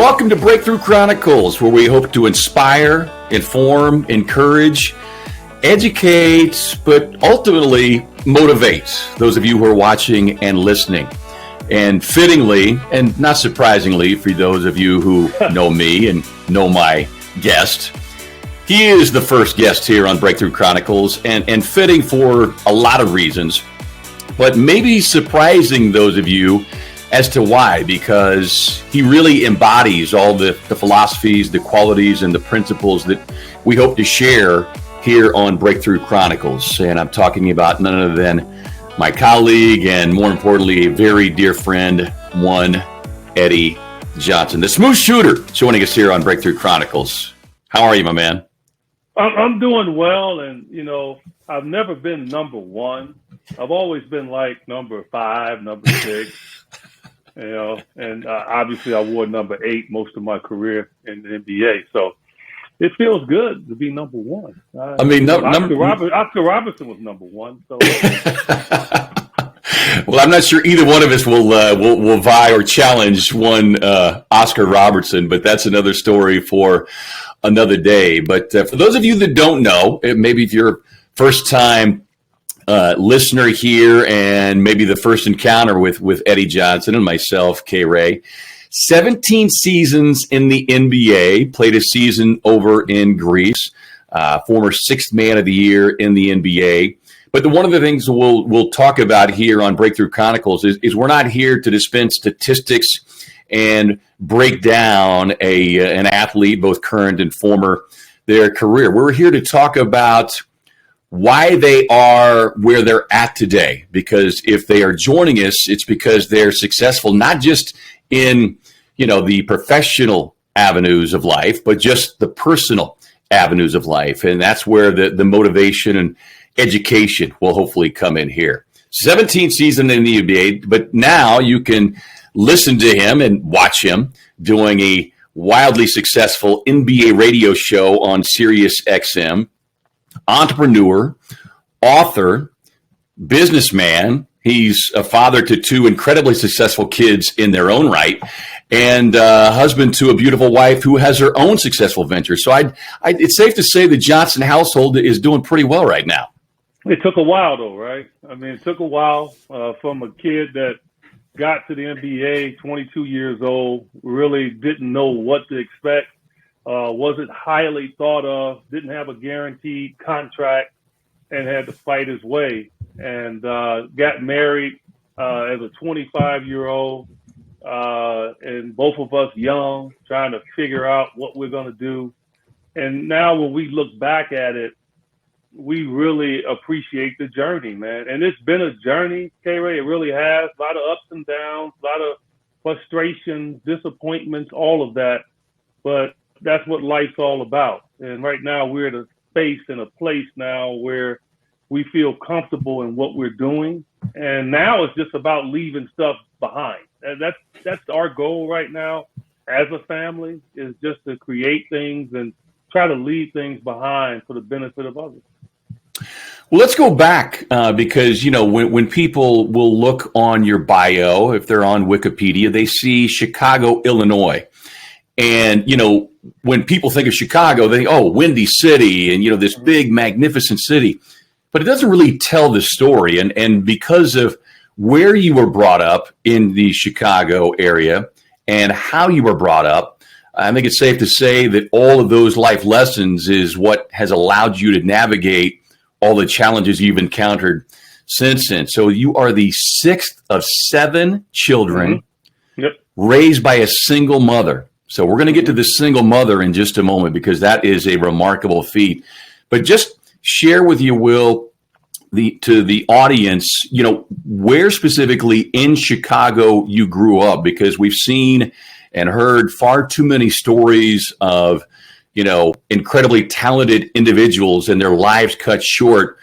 Welcome to Breakthrough Chronicles, where we hope to inspire, inform, encourage, educate, but ultimately motivate those of you who are watching and listening. And fittingly, and not surprisingly for those of you who know me and know my guest, he is the first guest here on Breakthrough Chronicles, and fitting for a lot of reasons, but maybe surprising those of you as to why, because he really embodies all the philosophies, the qualities, and the principles that we hope to share here on Breakthrough Chronicles. And I'm talking about none other than my colleague and, more importantly, a very dear friend, one Eddie Johnson, the smooth shooter, joining us here on Breakthrough Chronicles. How are you, my man? I'm doing well, and, I've never been number one. I've always been like number 5, number 6. And obviously I wore number 8 most of my career in the NBA. So it feels good to be number one. Oscar Robertson was number 1. So. Well, I'm not sure either one of us will vie or challenge one Oscar Robertson, but that's another story for another day. But for those of you that don't know, maybe if you're first time listener here and maybe the first encounter with Eddie Johnson and myself, K. Ray. 17 seasons in the NBA, played a season over in Greece, former 6th man of the year in the NBA. But one of the things we'll talk about here on Breakthrough Chronicles is we're not here to dispense statistics and break down an athlete, both current and former, their career. We're here to talk about why they are where they're at today. Because if they are joining us, it's because they're successful, not just in, the professional avenues of life, but just the personal avenues of life. And that's where the motivation and education will hopefully come in here. 17th season in the NBA, but now you can listen to him and watch him doing a wildly successful NBA radio show on Sirius XM. Entrepreneur, author, businessman. He's a father to 2 incredibly successful kids in their own right, and husband to a beautiful wife who has her own successful venture. So it's safe to say the Johnson household is doing pretty well right now. It took a while, though, right? I mean, it took a while from a kid that got to the NBA, 22 years old, really didn't know what to expect. Wasn't highly thought of, didn't have a guaranteed contract, and had to fight his way. And got married as a 25-year-old, and both of us young, trying to figure out what we're going to do. And now when we look back at it, we really appreciate the journey, man. And it's been a journey, K-Ray. It really has. A lot of ups and downs, a lot of frustrations, disappointments, all of that. But that's what life's all about. And right now we're at a space and a place now where we feel comfortable in what we're doing. And now it's just about leaving stuff behind. And that's our goal right now as a family, is just to create things and try to leave things behind for the benefit of others. Well, let's go back because, when people will look on your bio, if they're on Wikipedia, they see Chicago, Illinois. And, when people think of Chicago, they think, Windy City and, this big, magnificent city. But it doesn't really tell the story. And because of where you were brought up in the Chicago area and how you were brought up, I think it's safe to say that all of those life lessons is what has allowed you to navigate all the challenges you've encountered since then. So you are the 6th of 7 children raised by a single mother. So we're going to get to the single mother in just a moment because that is a remarkable feat. But just share with you, Will, to the audience, where specifically in Chicago you grew up, because we've seen and heard far too many stories of, incredibly talented individuals and their lives cut short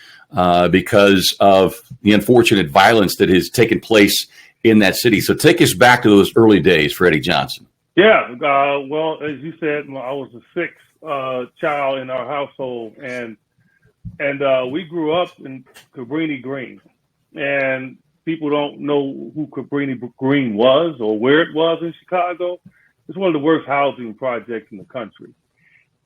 because of the unfortunate violence that has taken place in that city. So take us back to those early days for Eddie Johnson. Yeah, well, as you said, I was the 6th child in our household, and we grew up in Cabrini Green. And people don't know who Cabrini Green was or where it was in Chicago. It's one of the worst housing projects in the country.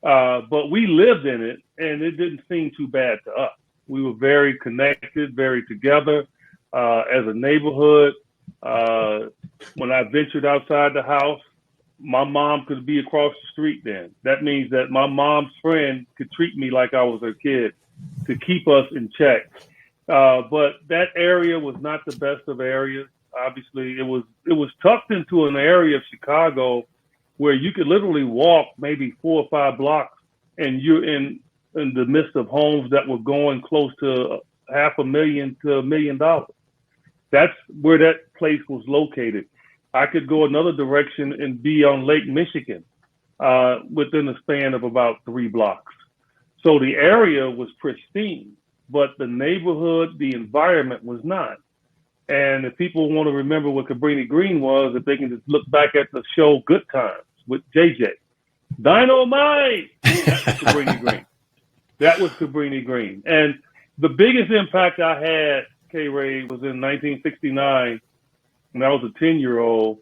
But we lived in it, and it didn't seem too bad to us. We were very connected, very together as a neighborhood. When I ventured outside the house, my mom could be across the street then. That means that my mom's friend could treat me like I was her kid to keep us in check. But that area was not the best of areas. Obviously, it was tucked into an area of Chicago where you could literally walk maybe 4 or 5 blocks and you're in the midst of homes that were going close to $500,000 to $1 million. That's where that place was located. I could go another direction and be on Lake Michigan within a span of about 3 blocks. So the area was pristine, but the neighborhood, the environment was not. And if people want to remember what Cabrini Green was, if they can just look back at the show Good Times with JJ. Dynamite! That's Cabrini Green. That was Cabrini Green. And the biggest impact I had, K-Ray, was in 1969 when I was a 10-year-old,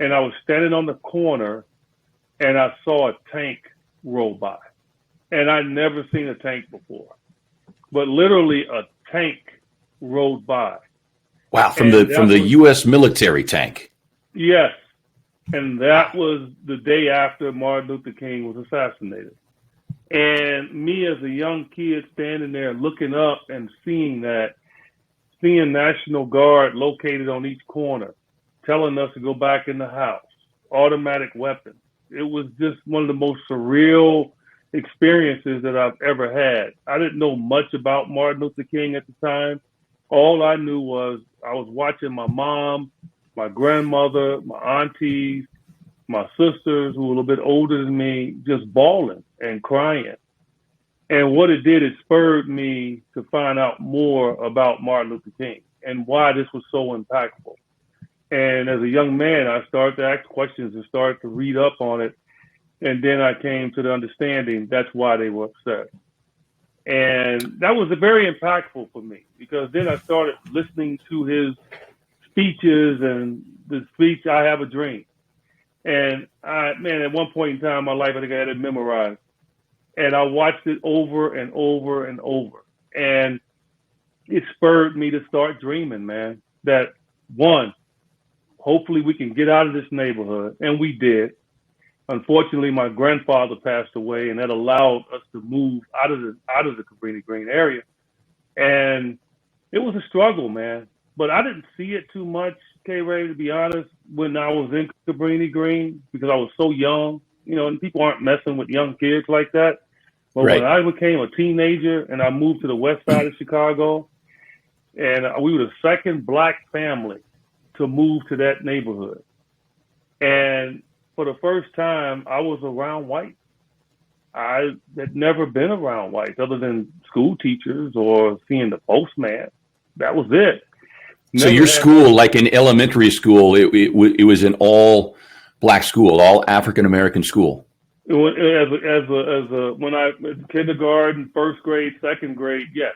and I was standing on the corner, and I saw a tank roll by. And I'd never seen a tank before. But literally a tank rolled by. Wow, from the U.S. military tank. Yes. And that was the day after Martin Luther King was assassinated. And me as a young kid standing there looking up and seeing National Guard located on each corner, telling us to go back in the house, automatic weapons. It was just one of the most surreal experiences that I've ever had. I didn't know much about Martin Luther King at the time. All I knew was I was watching my mom, my grandmother, my aunties, my sisters who were a little bit older than me, just bawling and crying. And what it did, it spurred me to find out more about Martin Luther King and why this was so impactful. And as a young man, I started to ask questions and started to read up on it. And then I came to the understanding that's why they were upset. And that was very impactful for me because then I started listening to his speeches and the speech, I Have a Dream. And at one point in time in my life, I think I had it memorized. And I watched it over and over and over. And it spurred me to start dreaming, man, that one, hopefully we can get out of this neighborhood. And we did. Unfortunately, my grandfather passed away, and that allowed us to move out of the Cabrini Green area. And it was a struggle, man. But I didn't see it too much, K-Ray, to be honest, when I was in Cabrini Green, because I was so young, and people aren't messing with young kids like that. But right. When I became a teenager and I moved to the west side of Chicago, and we were the second black family to move to that neighborhood. And for the first time, I was around whites. I had never been around whites other than school teachers or seeing the postman. That was it. So your school, like in elementary school, it was an all black school, all African American school. When I kindergarten, first grade, second grade, yes.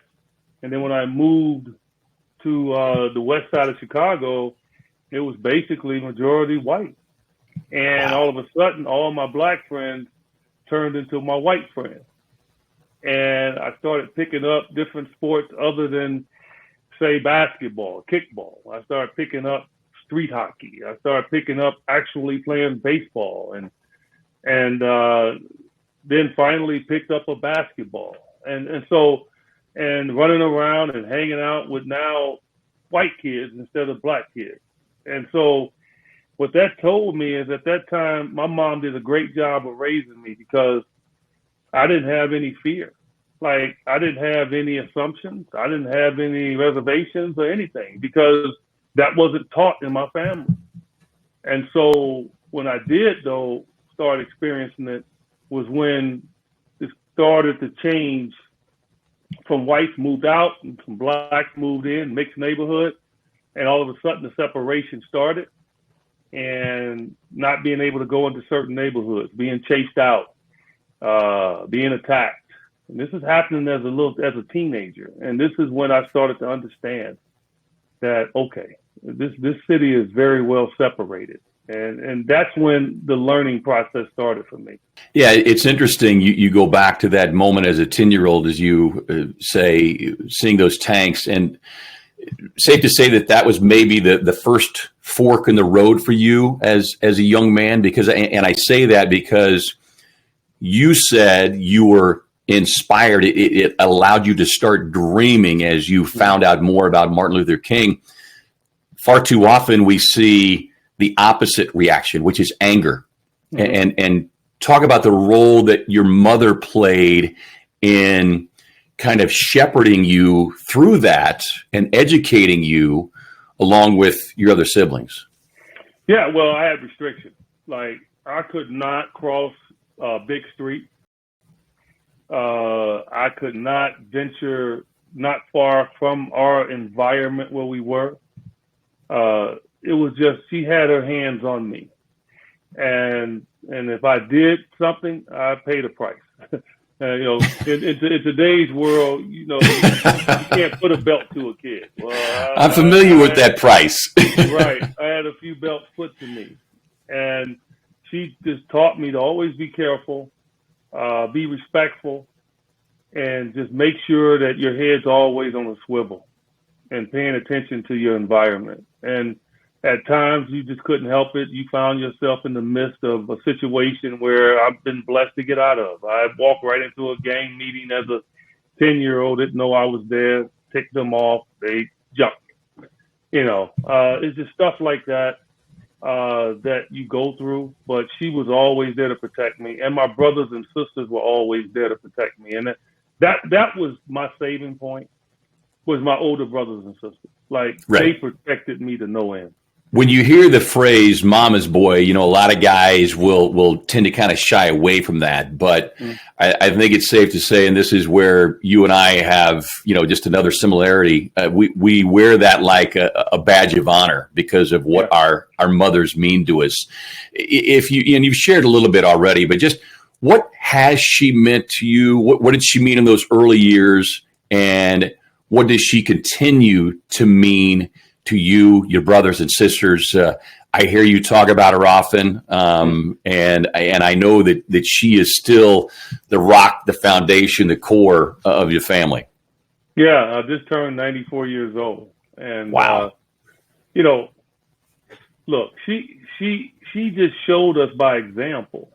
And then when I moved to the west side of Chicago, it was basically majority white. And all of a sudden, all my black friends turned into my white friends. And I started picking up different sports other than, say, basketball, kickball. I started picking up street hockey. I started picking up actually playing baseball and then finally picked up a basketball. And running around and hanging out with now white kids instead of black kids. And so what that told me is at that time, my mom did a great job of raising me because I didn't have any fear. Like, I didn't have any assumptions. I didn't have any reservations or anything because that wasn't taught in my family. And so when I did, though, start experiencing it was when it started to change from whites moved out and some blacks moved in, mixed neighborhood. And all of a sudden the separation started. And not being able to go into certain neighborhoods, being chased out, being attacked. And this is happening as a teenager. And this is when I started to understand that, okay, this city is very well separated. And that's when the learning process started for me. Yeah, it's interesting. You go back to that moment as a 10-year-old, as you say, seeing those tanks, and safe to say that was maybe the first fork in the road for you as a young man. Because, and I say that because you said you were inspired. It allowed you to start dreaming as you found out more about Martin Luther King. Far too often we see the opposite reaction, which is anger. Mm-hmm. And talk about the role that your mother played in kind of shepherding you through that and educating you along with your other siblings. Yeah, well, I had restrictions. Like, I could not cross Big Street. I could not venture not far from our environment where we were. It was just, she had her hands on me. And if I did something, I paid a price. In today's world, you can't put a belt to a kid. Well, I'm familiar with that price. Right. I had a few belts put to me. And she just taught me to always be careful, be respectful, and just make sure that your head's always on a swivel and paying attention to your environment. And at times you just couldn't help it. You found yourself in the midst of a situation where I've been blessed to get out of. I walked right into a gang meeting as a 10-year-old, didn't know I was there, ticked them off, they jumped me. It's just stuff like that that you go through, but she was always there to protect me. And my brothers and sisters were always there to protect me. And that was my saving point, was my older brothers and sisters. Like, right. They protected me to no end. When you hear the phrase "mama's boy," a lot of guys will tend to kind of shy away from that. But I think it's safe to say, and this is where you and I have, just another similarity. We wear that like a badge of honor because of what our mothers mean to us. And you've shared a little bit already, but just what has she meant to you? What did she mean in those early years? And what does she continue to mean to you, your brothers and sisters? I hear you talk about her often, and I know that she is still the rock, the foundation, the core of your family. Yeah, I just turned 94 years old, and wow. Look, she just showed us by example,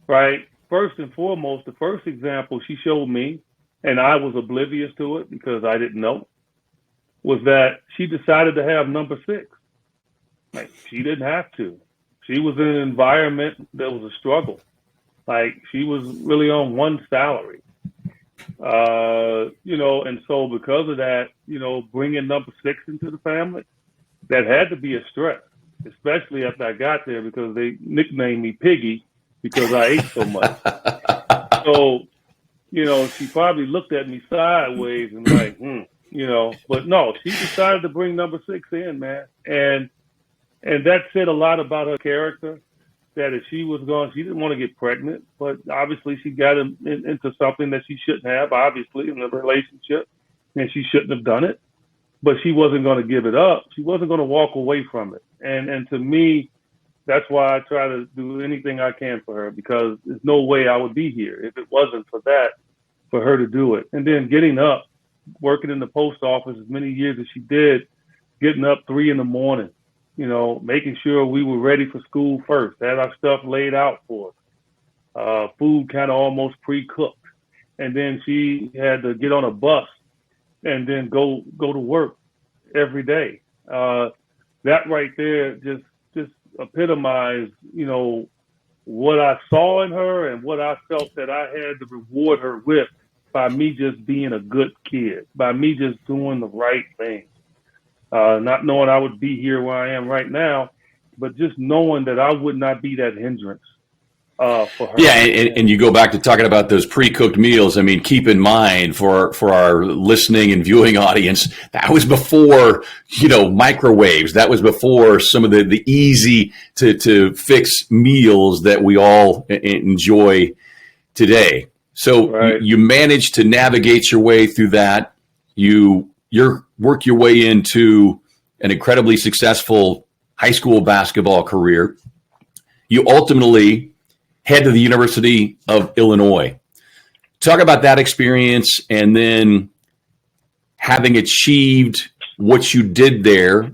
right? First and foremost, the first example she showed me, and I was oblivious to it because I didn't know, was that she decided to have number 6. Like, she didn't have to. She was in an environment that was a struggle. Like, she was really on one salary. And so because of that, bringing number 6 into the family, that had to be a stress, especially after I got there, because they nicknamed me Piggy because I ate so much. So, she probably looked at me sideways and like, but no, she decided to bring number 6 in, man. And that said a lot about her character, that if she was going, she didn't want to get pregnant, but obviously she got into something that she shouldn't have, obviously, in a relationship, and she shouldn't have done it, but she wasn't going to give it up. She wasn't going to walk away from it. And to me, that's why I try to do anything I can for her, because there's no way I would be here if it wasn't for that, for her to do it. And then getting up, working in the post office as many years as she did, getting up 3 a.m, making sure we were ready for school first, had our stuff laid out for us, food kind of almost pre-cooked. And then she had to get on a bus and then go to work every day. That right there just epitomized, what I saw in her and what I felt that I had to reward her with, by me just being a good kid, by me just doing the right thing. Not knowing I would be here where I am right now, but just knowing that I would not be that hindrance for her. Yeah, and you go back to talking about those pre-cooked meals. I mean, keep in mind for our listening and viewing audience, that was before, microwaves. That was before some of the easy to fix meals that we all enjoy today. So right. you managed to navigate your way through that. You work your way into an incredibly successful high school basketball career. You ultimately head to the University of Illinois. Talk about that experience and then having achieved what you did there,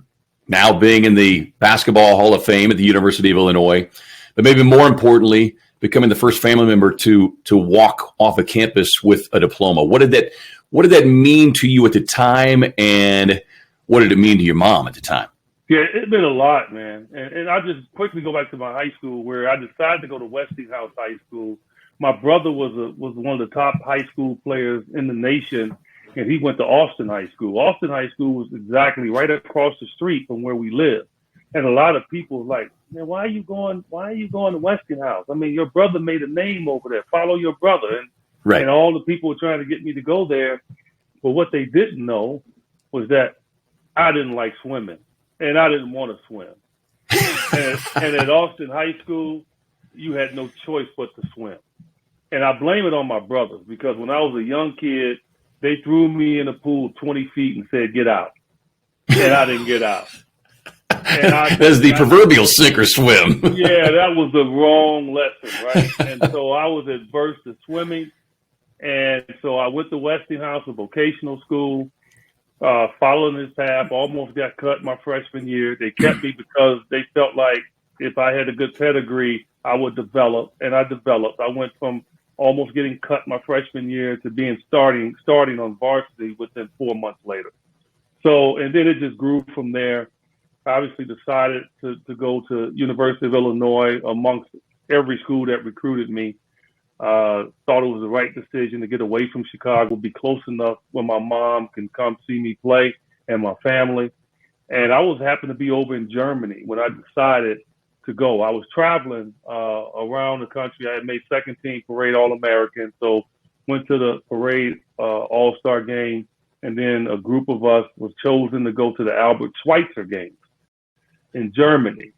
now being in the Basketball Hall of Fame at the University of Illinois, but maybe more importantly, becoming the first family member to walk off a campus with a diploma. What did that mean to you at the time, and what did it mean to your mom at the time? Yeah, it's been a lot, man. And I'll just quickly go back to my high school where I decided to go to Westinghouse High School. My brother was one of the top high school players in the nation, and he went to Austin High School. Austin High School was exactly right across the street from where we live. And a lot of people were like, man, why are you going to Westinghouse? I mean, your brother made a name over there. Follow your brother. And all the people were trying to get me to go there. But what they didn't know was that I didn't like swimming, and I didn't want to swim. and at Austin High School, you had no choice but to swim. And I blame it on my brothers, because when I was a young kid, they threw me in a pool 20 feet and said, get out. And I didn't get out. That's the proverbial sink or swim. Yeah, that was the wrong lesson, right? And so I was adverse to swimming. And so I went to Westinghouse, a vocational school, following this path, almost got cut my freshman year. They kept me because they felt like if I had a good pedigree, I would develop. And I developed. I went from almost getting cut my freshman year to being starting on varsity within 4 months later. So, and then it just grew from there. I obviously decided to go to University of Illinois amongst every school that recruited me. Thought it was the right decision to get away from Chicago, be close enough where my mom can come see me play and my family. And I was happened to be over in Germany when I decided to go. I was traveling around the country. I had made second team parade All-American. So went to the parade All-Star game. And then a group of us was chosen to go to the Albert Schweitzer games in Germany.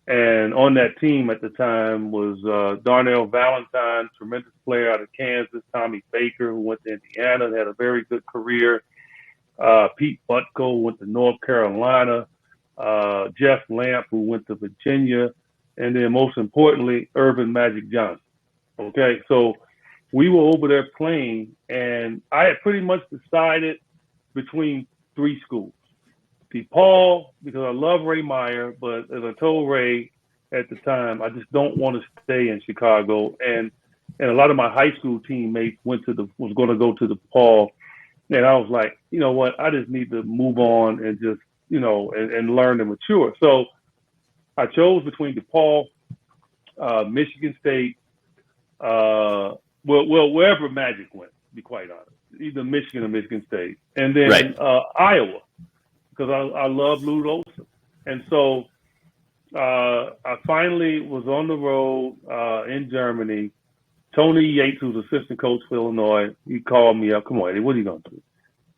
And on that team at the time was Darnell Valentine, tremendous player out of Kansas, Tommy Baker, who went to Indiana, had a very good career, Pete Butko went to North Carolina, Jeff Lamp, who went to Virginia, and then most importantly, Irvin Magic Johnson. Okay, so we were over there playing, and I had pretty much decided between three schools. DePaul, because I love Ray Meyer, but as I told Ray at the time, I just don't want to stay in Chicago. And a lot of my high school teammates was going to go to DePaul. And I was like, you know what, I just need to move on and just, and learn and mature. So I chose between DePaul, Michigan State, wherever Magic went, to be quite honest, either Michigan or Michigan State. And then Iowa, because I love Lute Olson. And so I finally was on the road in Germany. Tony Yates, who's assistant coach for Illinois, he called me up. Come on, Eddie, what are you going to do?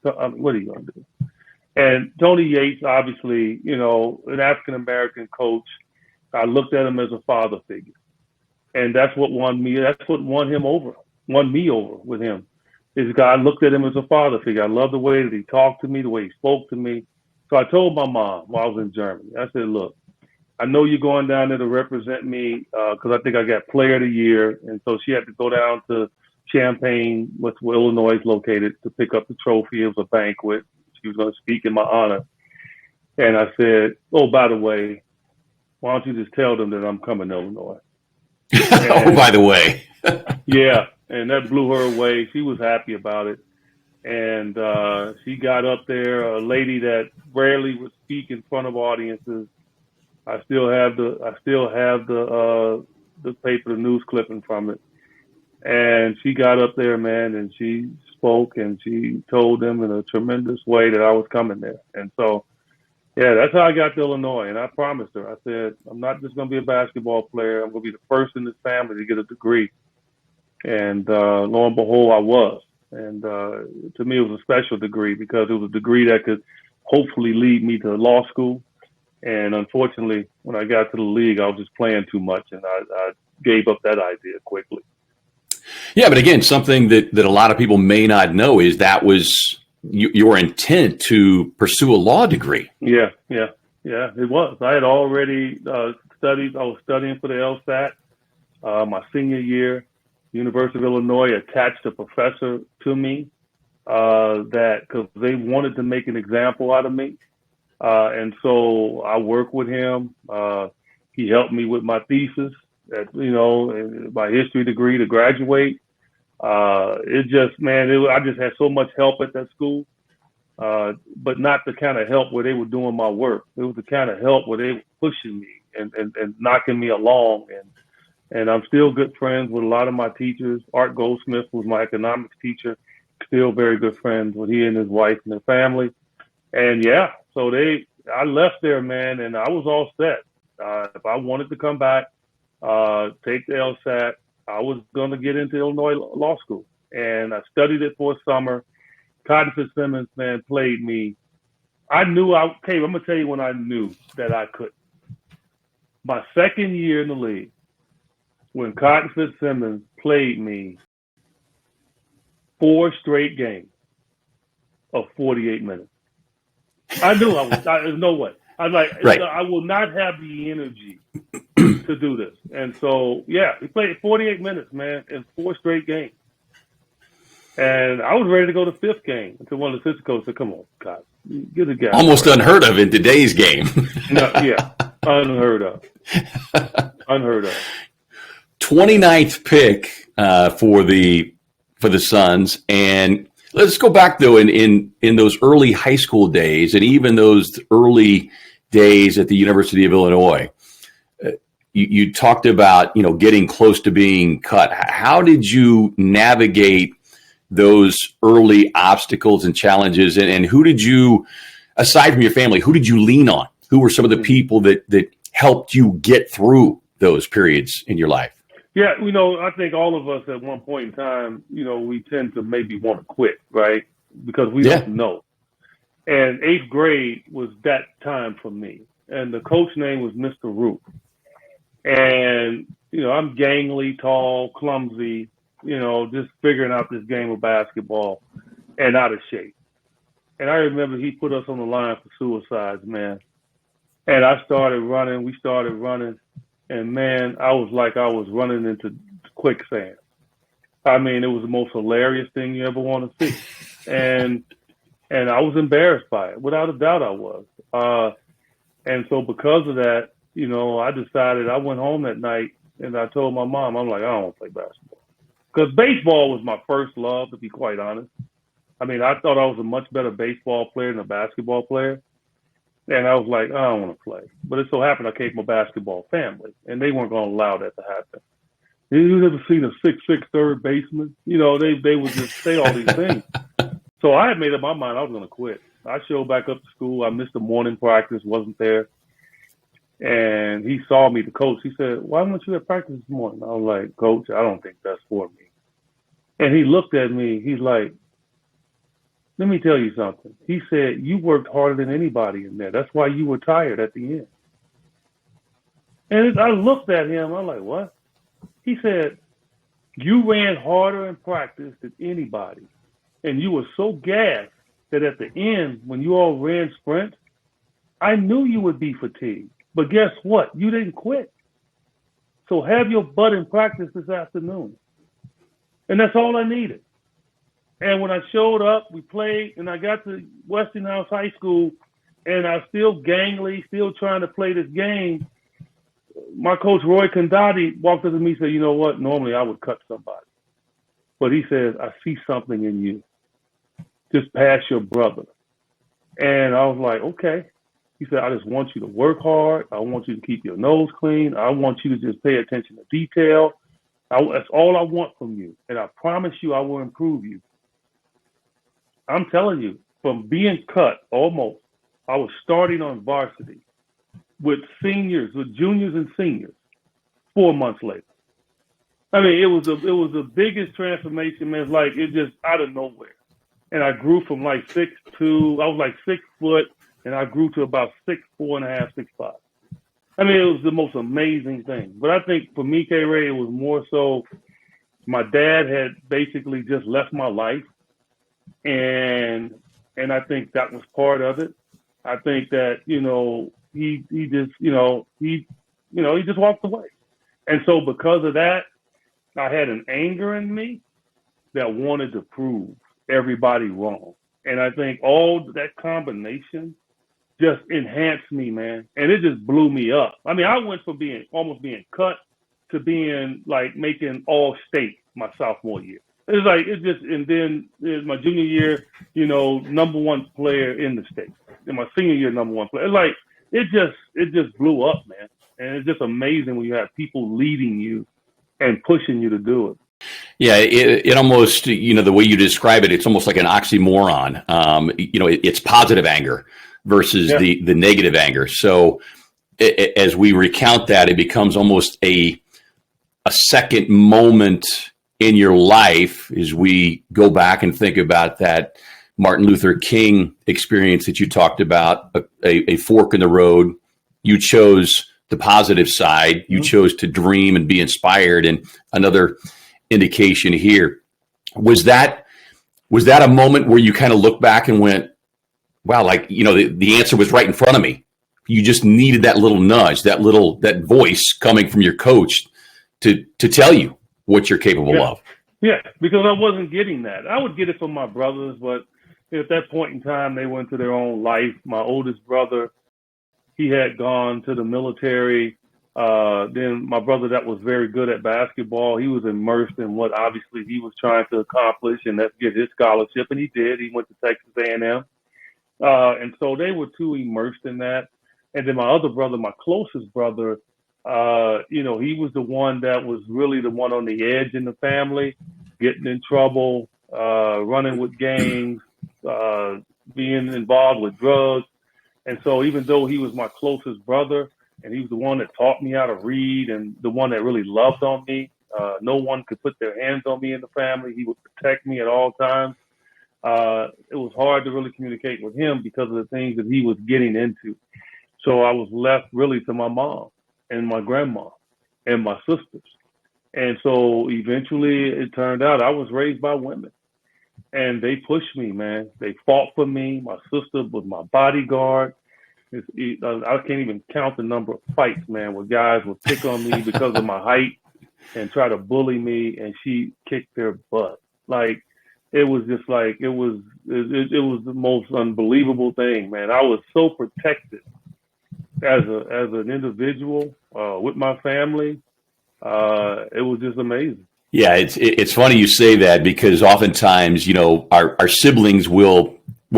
What are you going to do? And Tony Yates, obviously, an African-American coach, I looked at him as a father figure. And that's what won me. That's what won me over with him. This guy, I looked at him as a father figure. I love the way that he talked to me, the way he spoke to me. So I told my mom while I was in Germany, I said, look, I know you're going down there to represent me because I think I got player of the year. And so she had to go down to Champaign, where Illinois is located, to pick up the trophy. It was a banquet. She was going to speak in my honor. And I said, oh, by the way, why don't you just tell them that I'm coming to Illinois? Oh, by the way. Yeah. And that blew her away. She was happy about it. And she got up there, a lady that rarely would speak in front of audiences. I still have the paper, the news clipping from it. And she got up there, man, and she spoke and she told them in a tremendous way that I was coming there. And so, yeah, that's how I got to Illinois. And I promised her, I said, I'm not just going to be a basketball player. I'm going to be the first in this family to get a degree. And lo and behold, I was. And to me, it was a special degree because it was a degree that could hopefully lead me to law school. And unfortunately, when I got to the league, I was just playing too much, and I gave up that idea quickly. Yeah, but again, something that a lot of people may not know is that was your intent to pursue a law degree. Yeah. Yeah, it was. I had already studied. I was studying for the LSAT my senior year. University of Illinois attached a professor to me that because they wanted to make an example out of me, and so I worked with him. He helped me with my thesis, my history degree to graduate. It just, man, I just had so much help at that school, but not the kind of help where they were doing my work. It was the kind of help where they were pushing me and knocking me along. And I'm still good friends with a lot of my teachers. Art Goldsmith was my economics teacher. Still very good friends with he and his wife and their family. And yeah, so I left there, man, and I was all set. If I wanted to come back, take the LSAT, I was going to get into Illinois Law School. And I studied it for a summer. Cotton Fitzsimmons, man, played me. I'm going to tell you when I knew that I couldn't. My second year in the league, when Cotton Fitzsimmons played me 4 straight games of 48 minutes. I knew there's no way. I was like, right. I will not have the energy to do this. And so, yeah, he played 48 minutes, man, in 4 straight games. And I was ready to go to 5th game until one of the assistant coaches said, come on, God, get the guy. Almost unheard of in today's game. No, yeah, unheard of. Unheard of. 29th pick for the Suns. And let's go back, though, in those early high school days and even those early days at the University of Illinois. You talked about, getting close to being cut. How did you navigate those early obstacles and challenges? And who did you, aside from your family, who did you lean on? Who were some of the people that helped you get through those periods in your life? Yeah, I think all of us at one point in time, we tend to maybe want to quit, right? Because we don't know. And 8th grade was that time for me. And the coach name was Mr. Roop. And, I'm gangly, tall, clumsy, just figuring out this game of basketball and out of shape. And I remember he put us on the line for suicides, man. And we started running. And man, I was like I was running into quicksand. I mean, it was the most hilarious thing you ever want to see. And I was embarrassed by it. Without a doubt I was. And so because of that, I decided, I went home that night and I told my mom, I'm like, I don't want to play basketball. Because baseball was my first love, to be quite honest. I mean, I thought I was a much better baseball player than a basketball player. And I was like, I don't want to play. But it so happened I came from a basketball family, and they weren't going to allow that to happen. You ever seen a 6'6" third baseman? They would just say all these things. So I had made up my mind I was going to quit. I showed back up to school. I missed the morning practice, wasn't there. And he saw me, the coach. He said, why weren't you at practice this morning? I was like, Coach, I don't think that's for me. And he looked at me. He's like, let me tell you something. He said, you worked harder than anybody in there. That's why you were tired at the end. And I looked at him. I'm like, what? He said, you ran harder in practice than anybody. And you were so gassed that at the end, when you all ran sprints, I knew you would be fatigued. But guess what? You didn't quit. So have your butt in practice this afternoon. And that's all I needed. And when I showed up, we played, and I got to Westinghouse High School, and I was still gangly, still trying to play this game. My coach, Roy Condotti, walked up to me and said, you know what? Normally I would cut somebody. But he says, I see something in you. Just pass your brother. And I was like, okay. He said, I just want you to work hard. I want you to keep your nose clean. I want you to just pay attention to detail. That's all I want from you. And I promise you I will improve you. I'm telling you, from being cut almost, I was starting on varsity with juniors and seniors 4 months later. I mean, it was the biggest transformation, man. It's like it just out of nowhere. And I grew from like 6'2", I was like 6 foot, and I grew to about 6'4.5", 6'5". I mean, it was the most amazing thing. But I think for me, K-Ray, it was more so my dad had basically just left my life. And I think that was part of it. I think that, he just, he just walked away. And so because of that, I had an anger in me that wanted to prove everybody wrong. And I think all that combination just enhanced me, man. And it just blew me up. I mean, I went from almost being cut to being like making all state my sophomore year. And then in my junior year, number one player in the state. In my senior year, number one player. It just blew up, man. And it's just amazing when you have people leading you and pushing you to do it. Yeah, it almost, the way you describe it, it's almost like an oxymoron. It's positive anger versus the negative anger. So as we recount that, it becomes almost a second moment in your life as we go back and think about that Martin Luther King experience that you talked about, a fork in the road. You chose the positive side. You chose to dream and be inspired. And another indication here, was that a moment where you kind of look back and went, wow, the answer was right in front of me. You just needed that little nudge, that voice coming from your coach to tell you what you're capable of. Yeah, because I wasn't getting that. I would get it from my brothers, but at that point in time, they went to their own life. My oldest brother, he had gone to the military. Then my brother that was very good at basketball, he was immersed in what obviously he was trying to accomplish, and that's get his scholarship, and he did. He went to Texas A&M. And so they were too immersed in that. And then my other brother, my closest brother, he was the one that was really the one on the edge in the family, getting in trouble, running with gangs, being involved with drugs. And so even though he was my closest brother and he was the one that taught me how to read and the one that really loved on me, no one could put their hands on me in the family. He would protect me at all times. It was hard to really communicate with him because of the things that he was getting into. So I was left really to my mom and my grandma and my sisters. And so eventually it turned out I was raised by women and they pushed me, man. They fought for me. My sister was my bodyguard. I can't even count the number of fights, man, where guys would pick on me because of my height and try to bully me, and she kicked their butt. It was just it was the most unbelievable thing, man. I was so protected as an individual with my family. It was just amazing. Yeah, it's funny you say that because oftentimes, our siblings will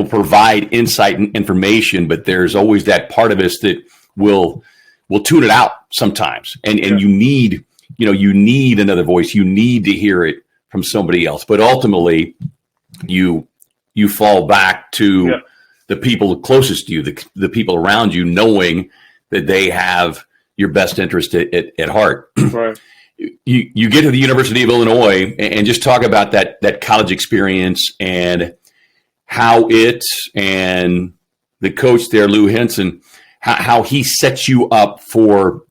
provide insight and information, but there's always that part of us that will tune it out sometimes. And you need another voice. You need to hear it from somebody else. But ultimately, you fall back to the people closest to you, the people around you, knowing that they have your best interest at heart. Right. You get to the University of Illinois and just talk about that college experience and how it and the coach there, Lou Henson, how he sets you up for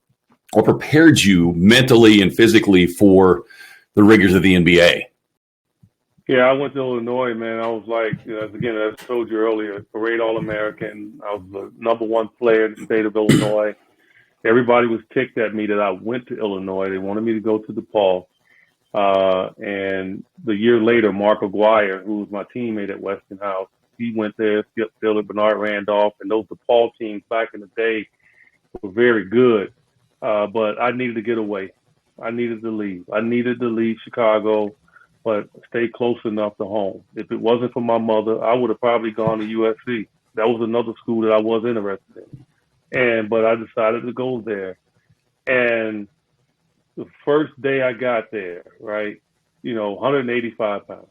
or prepared you mentally and physically for the rigors of the NBA. Yeah, I went to Illinois, man. I was again, as I told you earlier, parade All-American. I was the number one player in the state of Illinois. Everybody was ticked at me that I went to Illinois. They wanted me to go to DePaul. And the year later, Mark Aguirre, who was my teammate at Westinghouse, he went there, Skip Dillard, Bernard Randolph, and those DePaul teams back in the day were very good. But I needed to get away. I needed to leave. I needed to leave Chicago, but stay close enough to home. If it wasn't for my mother, I would have probably gone to USC. That was another school that I was interested in. But I decided to go there. And the first day I got there, right, 185 pounds.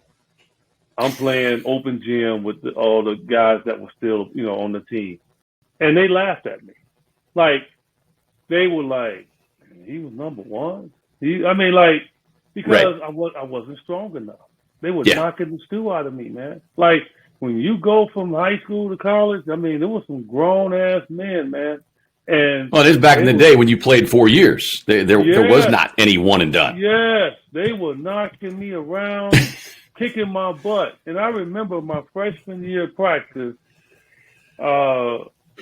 I'm playing open gym with all the guys that were still, on the team. And they laughed at me. They were like, he was number one? Because I wasn't strong enough. They were knocking the stew out of me, man. When you go from high school to college, there was some grown-ass men, man. And it is back in the day when you played 4 years. There was not any one and done. Yes, they were knocking me around, kicking my butt. And I remember my freshman year practice,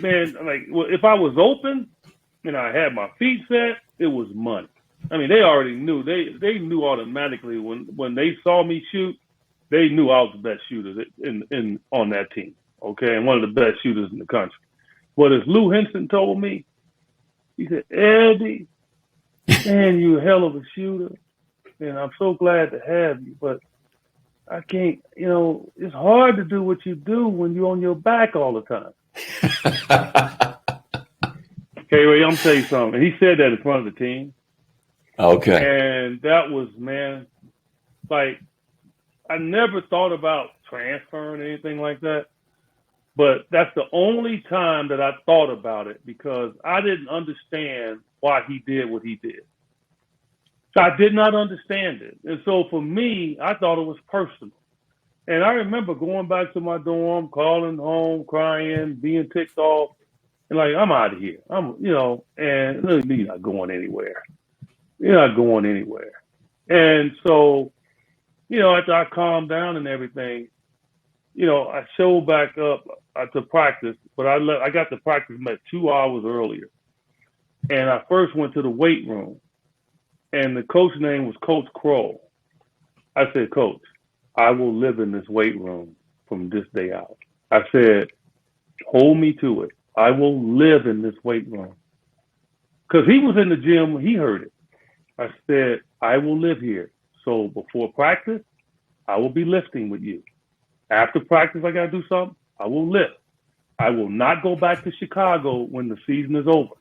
man, like, well, if I was open and I had my feet set, it was money. I mean, they already knew. They knew automatically when they saw me shoot. They knew I was the best shooter in on that team. Okay, and one of the best shooters in the country. But as Lou Henson told me, he said, "Eddie, man, you're a hell of a shooter, and I'm so glad to have you. But I can't. It's hard to do what you do when you're on your back all the time." Okay, Ray, I'm gonna tell you something. He said that in front of the team. Okay. And that was, man, like, I never thought about transferring or anything like that. But that's the only time that I thought about it because I didn't understand why he did what he did. So I did not understand it. And so for me, I thought it was personal. And I remember going back to my dorm, calling home, crying, being ticked off, and like, I'm out of here. And you're not going anywhere. You're not going anywhere. And so, after I calmed down and everything, I showed back up to practice, but I got to practice about 2 hours earlier. And I first went to the weight room, and the coach's name was Coach Kroll. I said, "Coach, I will live in this weight room from this day out." I said, "Hold me to it. I will live in this weight room." Because he was in the gym, he heard it. I said, "I will live here. So before practice, I will be lifting with you. After practice, I got to do something, I will lift. I will not go back to Chicago when the season is over.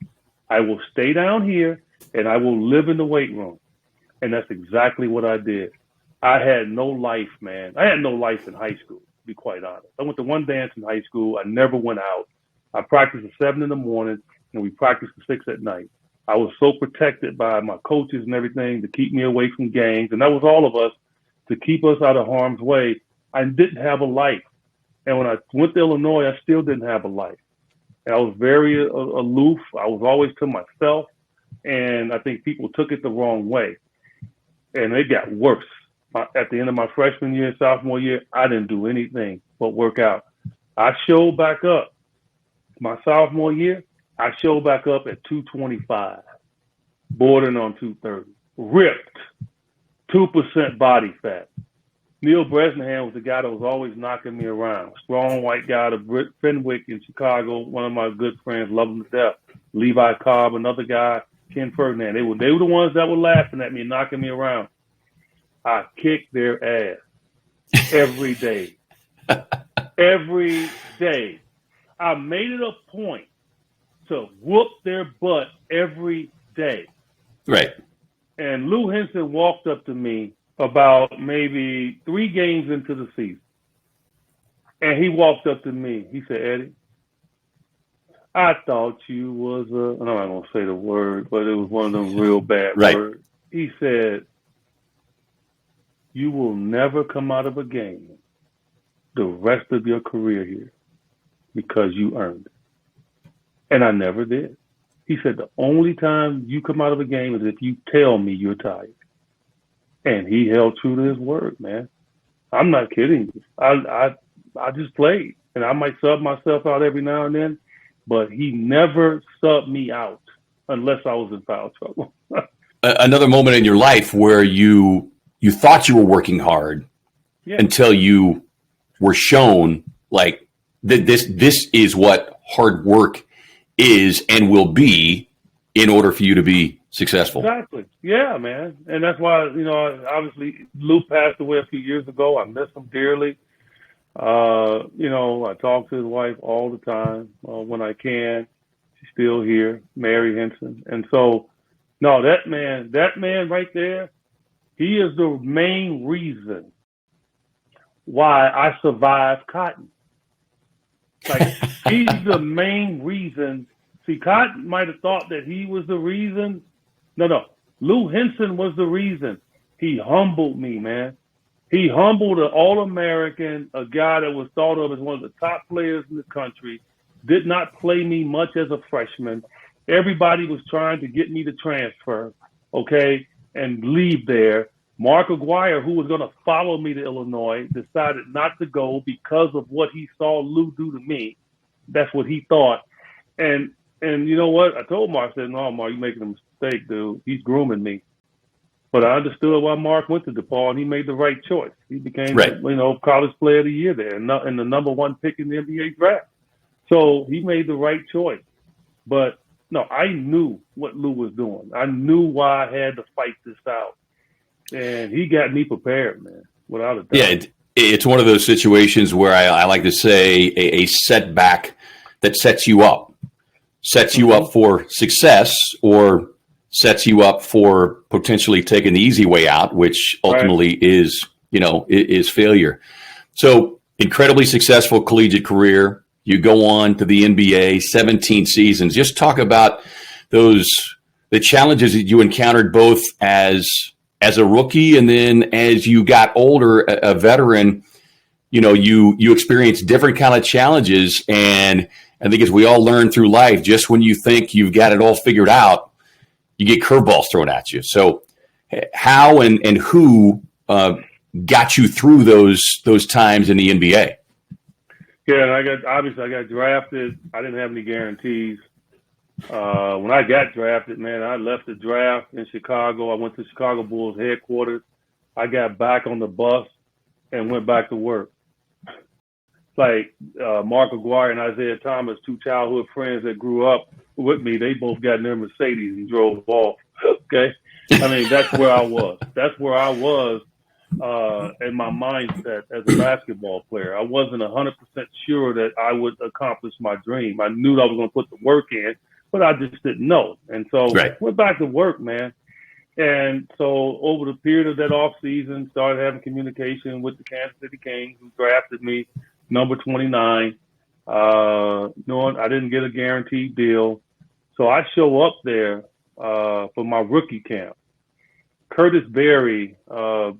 I will stay down here and I will live in the weight room." And that's exactly what I did. I had no life, man. I had no life in high school, to be quite honest. I went to one dance in high school. I never went out. I practiced at 7 in the morning and we practiced at 6 at night. I was so protected by my coaches and everything to keep me away from gangs. And that was all of us to keep us out of harm's way. I didn't have a life. And when I went to Illinois, I still didn't have a life. And I was very aloof. I was always to myself. And I think people took it the wrong way. And it got worse. At the end of my freshman year, sophomore year, I didn't do anything but work out. I showed back up. My sophomore year, I showed back up at 225, bordering on 230, ripped, 2% body fat. Neil Bresnahan was the guy that was always knocking me around. Strong white guy out of Fenwick in Chicago, one of my good friends, loved him to death. Levi Cobb, another guy, Ken Ferdinand. They were the ones that were laughing at me and knocking me around. I kicked their ass every day. Every day. I made it a point to whoop their butt every day. Right. And Lou Henson walked up to me about maybe 3 games into the season. And he walked up to me. He said, "Eddie, I thought you was I'm not going to say the word, but it was one of them real bad words. He said, "You will never come out of a game the rest of your career here because you earned it." And I never did. He said, "The only time you come out of a game is if you tell me you're tired." And he held true to his word, man. I'm not kidding you. I just played. And I might sub myself out every now and then, but he never subbed me out unless I was in foul trouble. Another moment in your life where you thought you were working hard until you were shown like that this is what hard work is and will be in order for you to be successful. Exactly. Yeah, man. And that's why, obviously Lou passed away a few years ago. I miss him dearly. I talk to his wife all the time when I can. She's still here, Mary Henson. And so, no, that man right there, he is the main reason why I survived Cotton. Like, he's the main reason. See, Cotton might have thought that he was the reason. No. Lou Henson was the reason. He humbled me, man. He humbled an All-American, a guy that was thought of as one of the top players in the country, did not play me much as a freshman. Everybody was trying to get me to transfer, okay, and leave there. Mark Aguirre, who was going to follow me to Illinois, decided not to go because of what he saw Lou do to me. That's what he thought. And you know what? I told Mark, I said, no, Mark, you're making a mistake, dude. He's grooming me. But I understood why Mark went to DePaul, and he made the right choice. He became, Right. college player of the year there, and the number one pick in the NBA draft. So he made the right choice. But no, I knew what Lou was doing. I knew why I had to fight this out, and he got me prepared, man, without a doubt. Yeah, it's one of those situations where I like to say a setback that sets you up for success, or sets you up for potentially taking the easy way out, which ultimately is failure. So incredibly successful collegiate career. You go on to the NBA, 17 seasons. Just talk about the challenges that you encountered both as a rookie, and then as you got older, a veteran. You experience different kind of challenges, and I think as we all learn through life, just when you think you've got it all figured out, you get curveballs thrown at you. So how and who got you through those times in the NBA? Yeah, and I got drafted. I didn't have any guarantees. When I got drafted, man, I left the draft in Chicago. I went to Chicago Bulls headquarters. I got back on the bus and went back to work. Like Mark Aguirre and Isaiah Thomas, two childhood friends that grew up with me, they both got in their Mercedes and drove off. Okay. I mean, that's where I was. That's where I was in my mindset as a basketball player. I wasn't 100% sure that I would accomplish my dream. I knew that I was going to put the work in, but I just didn't know. And so went back to work, man. And so over the period of that off season, started having communication with the Kansas City Kings, who drafted me number 29. Knowing I didn't get a guaranteed deal. So I show up there for my rookie camp. Curtis Berry,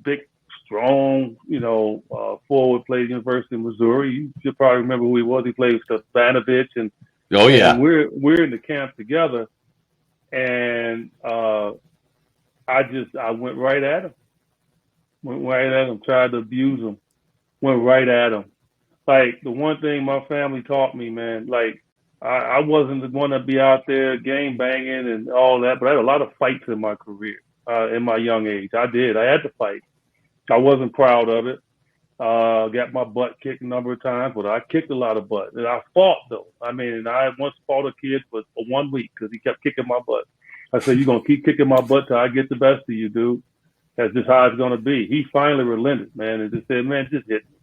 big, strong, forward, played at University of Missouri. You should probably remember who he was. He played with Stefanovic, and and we're in the camp together. And I went right at him. Tried to abuse him. Went right at him. Like, the one thing my family taught me, man, like, I wasn't the one to be out there game banging and all that, but I had a lot of fights in my career, in my young age. I did. I had to fight. I wasn't proud of it. Got my butt kicked a number of times, but I kicked a lot of butt. And I fought, though. I mean, and I once fought a kid for 1 week because he kept kicking my butt. I said, you're going to keep kicking my butt till I get the best of you, dude. That's just how it's going to be. He finally relented, man, and just said, man, just hit me.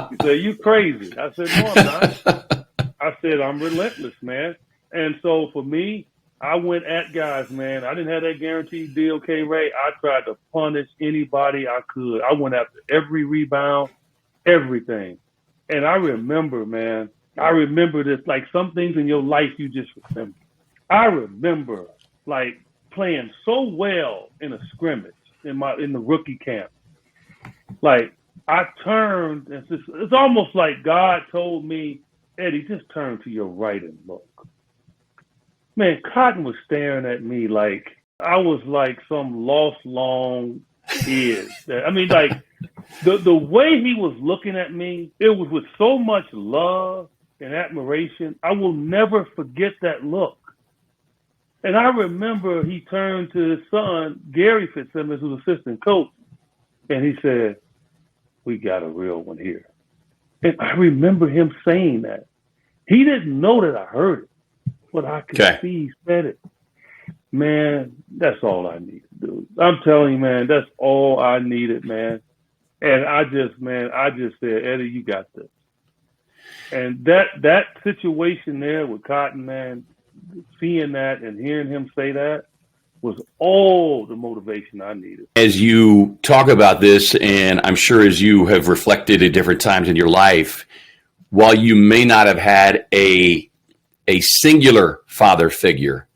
He said, you crazy. I said, no, I'm not. I said, I'm relentless, man. And so for me, I went at guys, man. I didn't have that guaranteed deal, K-Ray. I tried to punish anybody I could. I went after every rebound, everything. And I remember, man, this, like, some things in your life you just remember. I remember, like, playing so well in a scrimmage in the rookie camp. Like, I turned, and it's almost like God told me, Eddie, just turn to your right and look. Man, Cotton was staring at me like I was like some lost long kid. I mean, like, the way he was looking at me, it was with so much love and admiration. I will never forget that look. And I remember he turned to his son, Gary Fitzsimmons, who's assistant coach, and he said, we got a real one here. And I remember him saying that. He didn't know that I heard it, but I could see he said it. Man, that's all I needed, dude. I'm telling you, man, that's all I needed, man. And I just said, Eddie, you got this. And that situation there with Cotton, man, seeing that and hearing him say that was all the motivation I needed. As you talk about this, and I'm sure as you have reflected at different times in your life, while you may not have had a singular father figure,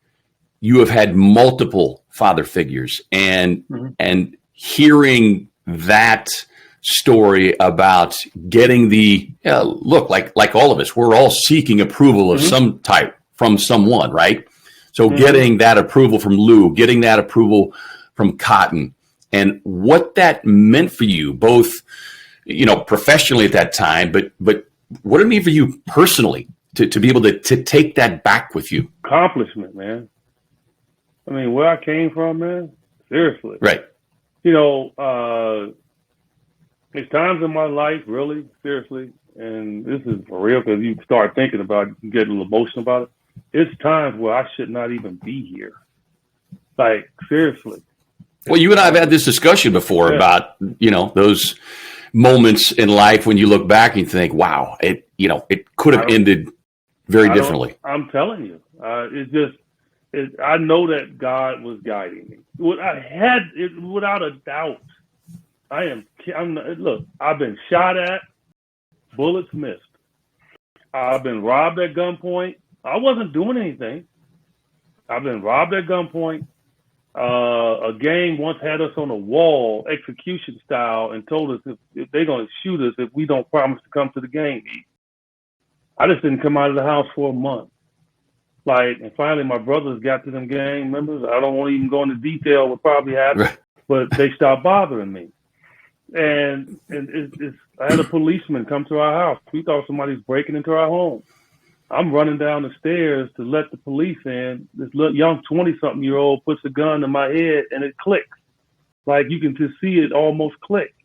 you have had multiple father figures, and hearing that story about getting look, like all of us, we're all seeking approval of some type from someone, right? So getting that approval from Lou, getting that approval from Cotton, and what that meant for you, both, professionally at that time, but what did it mean for you personally to be able to take that back with you? Accomplishment, man. I mean, where I came from, man, seriously. Right. There's times in my life, really, seriously, and this is for real because you start thinking about it, you get a little emotional about it. It's times where I should not even be here. Like, seriously. Well, you and I have had this discussion before about, those moments in life when you look back and you think, wow, it could have ended very differently. I'm telling you, I know that God was guiding me. Without a doubt. Look, I've been shot at, bullets missed. I've been robbed at gunpoint. I wasn't doing anything. I've been robbed at gunpoint. A gang once had us on a wall, execution style, and told us if they're going to shoot us if we don't promise to come to the game. I just didn't come out of the house for a month. And finally, my brothers got to them gang members. I don't want to even go into detail what probably happened, but they stopped bothering me. And I had a policeman come to our house. We thought somebody's breaking into our home. I'm running down the stairs to let the police in. This little young 20-something-year-old puts a gun in my head, and it clicks. You can just see it almost click.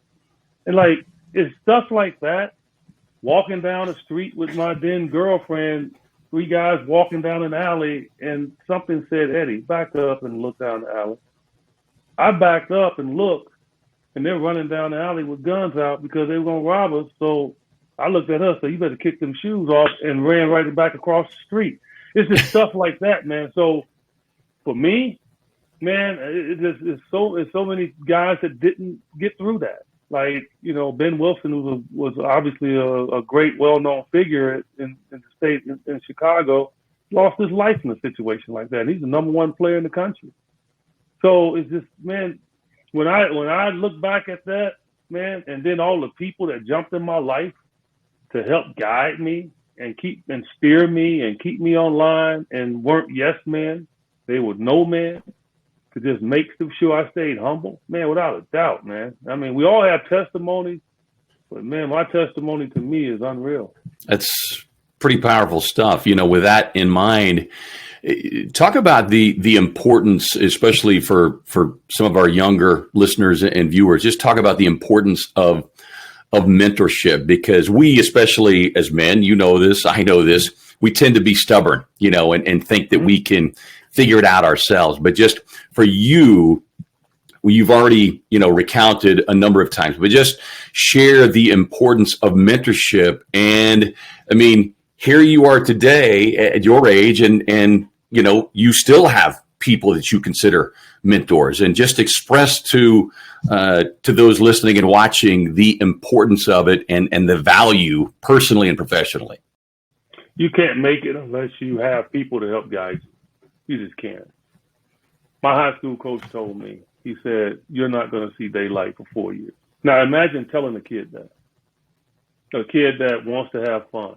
And it's stuff like that. Walking down the street with my then girlfriend, 3 guys walking down an alley, and something said, "Eddie, back up and look down the alley." I backed up and looked, and they're running down the alley with guns out because they were going to rob us. So I looked at her, so you better kick them shoes off, and ran right back across the street. It's just stuff like that, man. So for me, man, it's so many guys that didn't get through that. Ben Wilson, who was obviously a great, well-known figure in the state in Chicago, lost his life in a situation like that. And he's the number 1 player in the country. So it's just, man, when I look back at that, man, and then all the people that jumped in my life to help guide me and steer me and keep me online and weren't yes men, they were no men, to just make sure I stayed humble, man, without a doubt, man. I mean, we all have testimonies, but man, my testimony to me is unreal. That's pretty powerful stuff. With that in mind, talk about the importance, especially for some of our younger listeners and viewers. Just talk about the importance of mentorship, because we, especially as men, this, I know this, we tend to be stubborn, and think that we can figure it out ourselves. But just for you, you've already, recounted a number of times, but just share the importance of mentorship. And I mean, here you are today at your age, and you still have people that you consider mentors, and just express to those listening and watching the importance of it and the value personally and professionally. You can't make it unless you have people to help guide you. You just can't. My high school coach told me, he said, "You're not going to see daylight for 4 years." Now imagine telling a kid that wants to have fun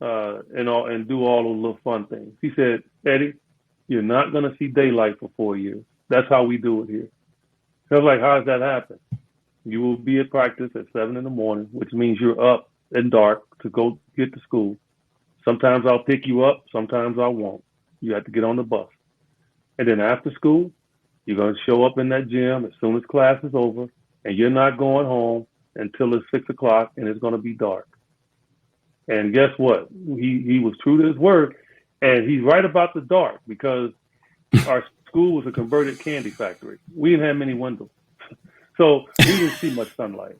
and do all those little fun things. He said, "Eddie, you're not going to see daylight for 4 years. That's how we do it here." I was like, "How does that happen?" "You will be at practice at 7 a.m, which means you're up in dark to go get to school. Sometimes I'll pick you up, sometimes I won't. You have to get on the bus. And then after school, you're going to show up in that gym as soon as class is over, and you're not going home until it's 6 o'clock, and it's going to be dark." And guess what? He was true to his word, and he's right about the dark, because our school was a converted candy factory. We didn't have many windows, so we didn't see much sunlight.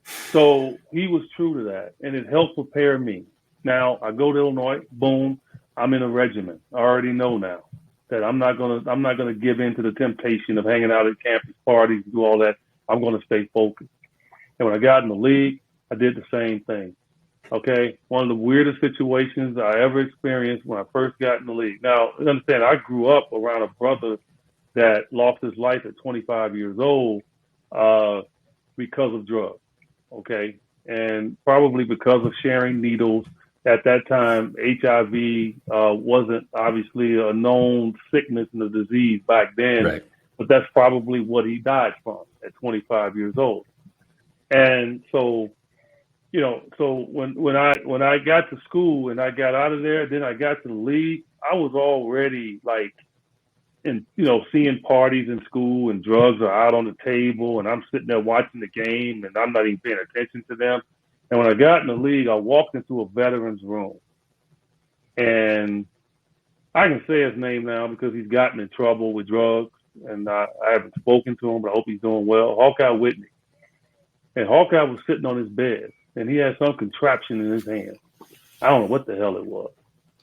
So he was true to that, and it helped prepare me. Now I go to Illinois, boom, I'm in a regiment. I already know now that I'm not gonna give in to the temptation of hanging out at campus parties and do all that. I'm gonna stay focused. And when I got in the league, I did the same thing. Okay, one of the weirdest situations I ever experienced when I first got in the league. Now, understand, I grew up around a brother that lost his life at 25 years old because of drugs. Okay, and probably because of sharing needles. At that time, HIV wasn't obviously a known sickness and a disease back then, right. But that's probably what he died from at 25 years old. And so, So when I got to school and I got out of there, then I got to the league, I was already like seeing parties in school and drugs are out on the table and I'm sitting there watching the game and I'm not even paying attention to them. And when I got in the league, I walked into a veteran's room and I can say his name now because he's gotten in trouble with drugs and I haven't spoken to him, but I hope he's doing well. Hawkeye Whitney. And Hawkeye was sitting on his bed and he had some contraption in his hand. I don't know what the hell it was.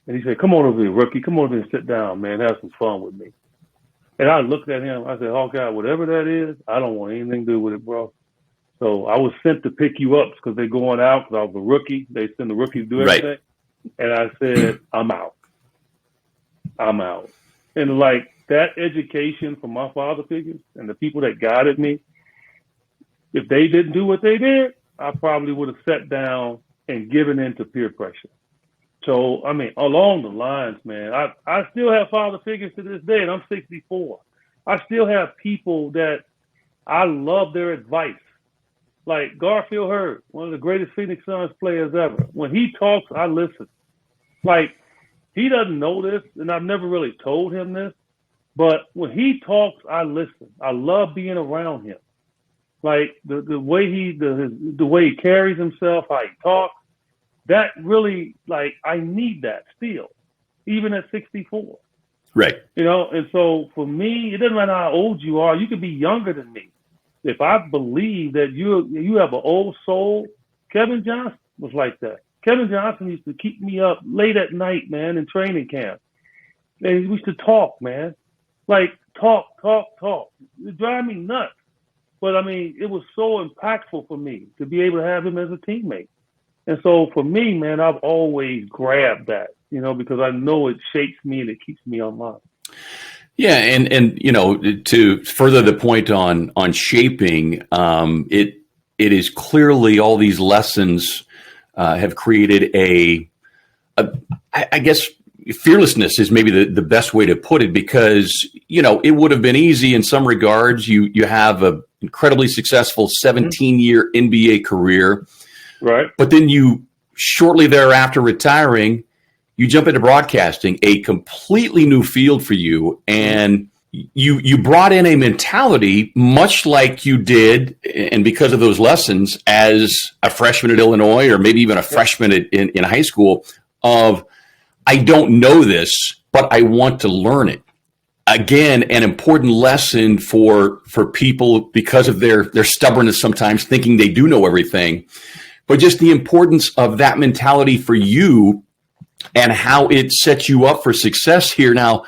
And he said, "Come on over here, rookie. Come on over here and sit down, man. Have some fun with me." And I looked at him. I said, "Hawkeye, whatever that is, I don't want anything to do with it, bro." So I was sent to pick you up because they're going out because I was a rookie. They send the rookie to do everything. Right. And I said, I'm out. And like that education from my father figures and the people that guided me, if they didn't do what they did, I probably would have sat down and given in to peer pressure. So, I mean, along the lines, man, I still have father figures to this day, and I'm 64. I still have people that I love their advice. Like Garfield Hurd, one of the greatest Phoenix Suns players ever. When he talks, I listen. Like, he doesn't know this, and I've never really told him this, but when he talks, I listen. I love being around him. Like, the way the way he carries himself, how he talks, that really, like, I need that still, even at 64. Right. And so for me, it doesn't matter how old you are. You could be younger than me. If I believe that you have an old soul, Kevin Johnson was like that. Kevin Johnson used to keep me up late at night, man, in training camp. And we used to talk, man. Like, talk. It drive me nuts. But, I mean, it was so impactful for me to be able to have him as a teammate. And so for me, man, I've always grabbed that, because I know it shapes me and it keeps me online. Yeah, and to further the point on shaping, it is clearly all these lessons have created I guess fearlessness is maybe the best way to put it, because it would have been easy in some regards. You have an incredibly successful 17-year NBA career, right? But then you shortly thereafter retiring, you jump into broadcasting, a completely new field for you, and you brought in a mentality much like you did, and because of those lessons as a freshman at Illinois, or maybe even a freshman in high school, of I don't know this, but I want to learn it. Again, an important lesson for people because of their stubbornness sometimes, thinking they do know everything, but just the importance of that mentality for you and how it sets you up for success here now.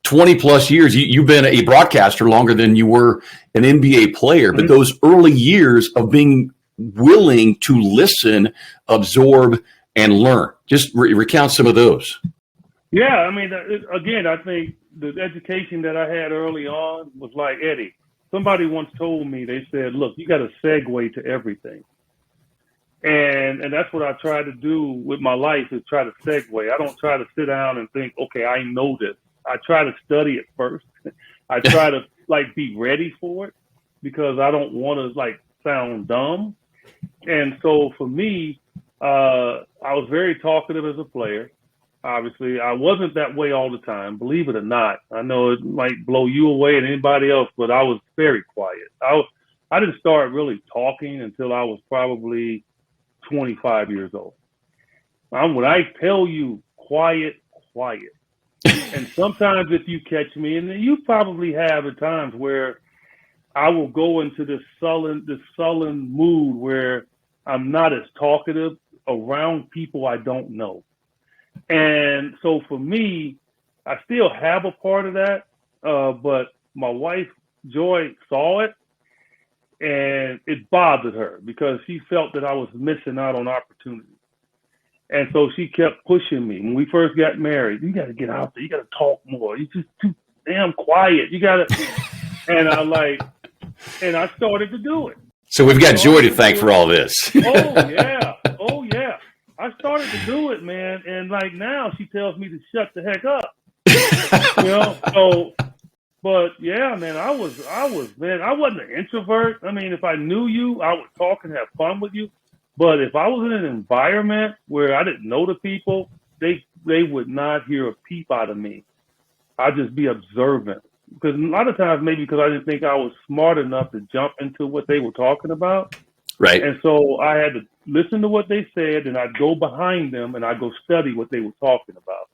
20 plus years, you've been a broadcaster longer than you were an NBA player, but those early years of being willing to listen, absorb, and learn, just recount some of those. Yeah, I mean, again, I think the education that I had early on was like, Eddie, somebody once told me, they said, look, you got to segue to everything. And that's what I try to do with my life, is try to segue. I don't try to sit down and think, okay, I know this. I try to study it first. I try to be ready for it, because I don't want to sound dumb. And so for me, I was very talkative as a player. Obviously, I wasn't that way all the time, believe it or not. I know it might blow you away and anybody else, but I was very quiet. I didn't start really talking until I was probably 25 years old. When I tell you quiet. And sometimes if you catch me, and you probably have at times, where I will go into this sullen mood where I'm not as talkative around people I don't know. And so for me, I still have a part of that, but my wife, Joy, saw it, and it bothered her because she felt that I was missing out on opportunities. And so she kept pushing me. When we first got married, you got to get out there. You got to talk more. You're just too damn quiet. You got to. And I started to do it. So we've got Joy to thank for all this. Oh, yeah. I started to do it, man. And now she tells me to shut the heck up. So, but yeah, man, I wasn't an introvert. I mean, if I knew you, I would talk and have fun with you. But if I was in an environment where I didn't know the people, they would not hear a peep out of me. I'd just be observant. Because a lot of times, maybe because I didn't think I was smart enough to jump into what they were talking about. Right. And so I had to listen to what they said, and I'd go behind them and I'd go study what they were talking about.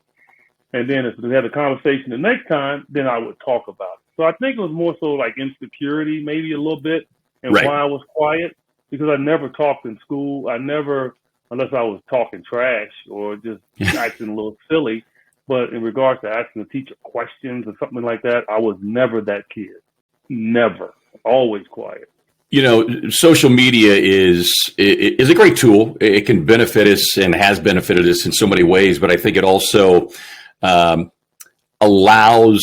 And then if we had a conversation the next time, then I would talk about it. So I think it was more so like insecurity, maybe a little bit, and Right. why I was quiet, because I never talked in school. I never, unless I was talking trash or just acting a little silly. But in regards to asking the teacher questions or something like that, I was never that kid. Never. Always quiet. You know, social media is a great tool. It can benefit us and has benefited us in so many ways, but I think it also allows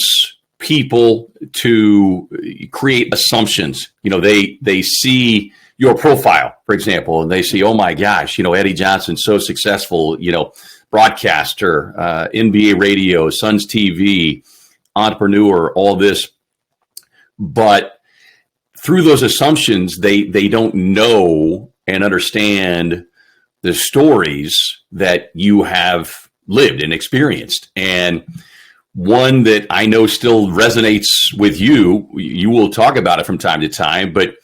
people to create assumptions. You know, they see your profile, for example, and they see, oh my gosh, you know, Eddie Johnson's so successful, you know, broadcaster, NBA radio, Suns TV, entrepreneur, all this. But through those assumptions, they don't know and understand the stories that you have lived and experienced. And one that I know still resonates with you, you will talk about it from time to time, but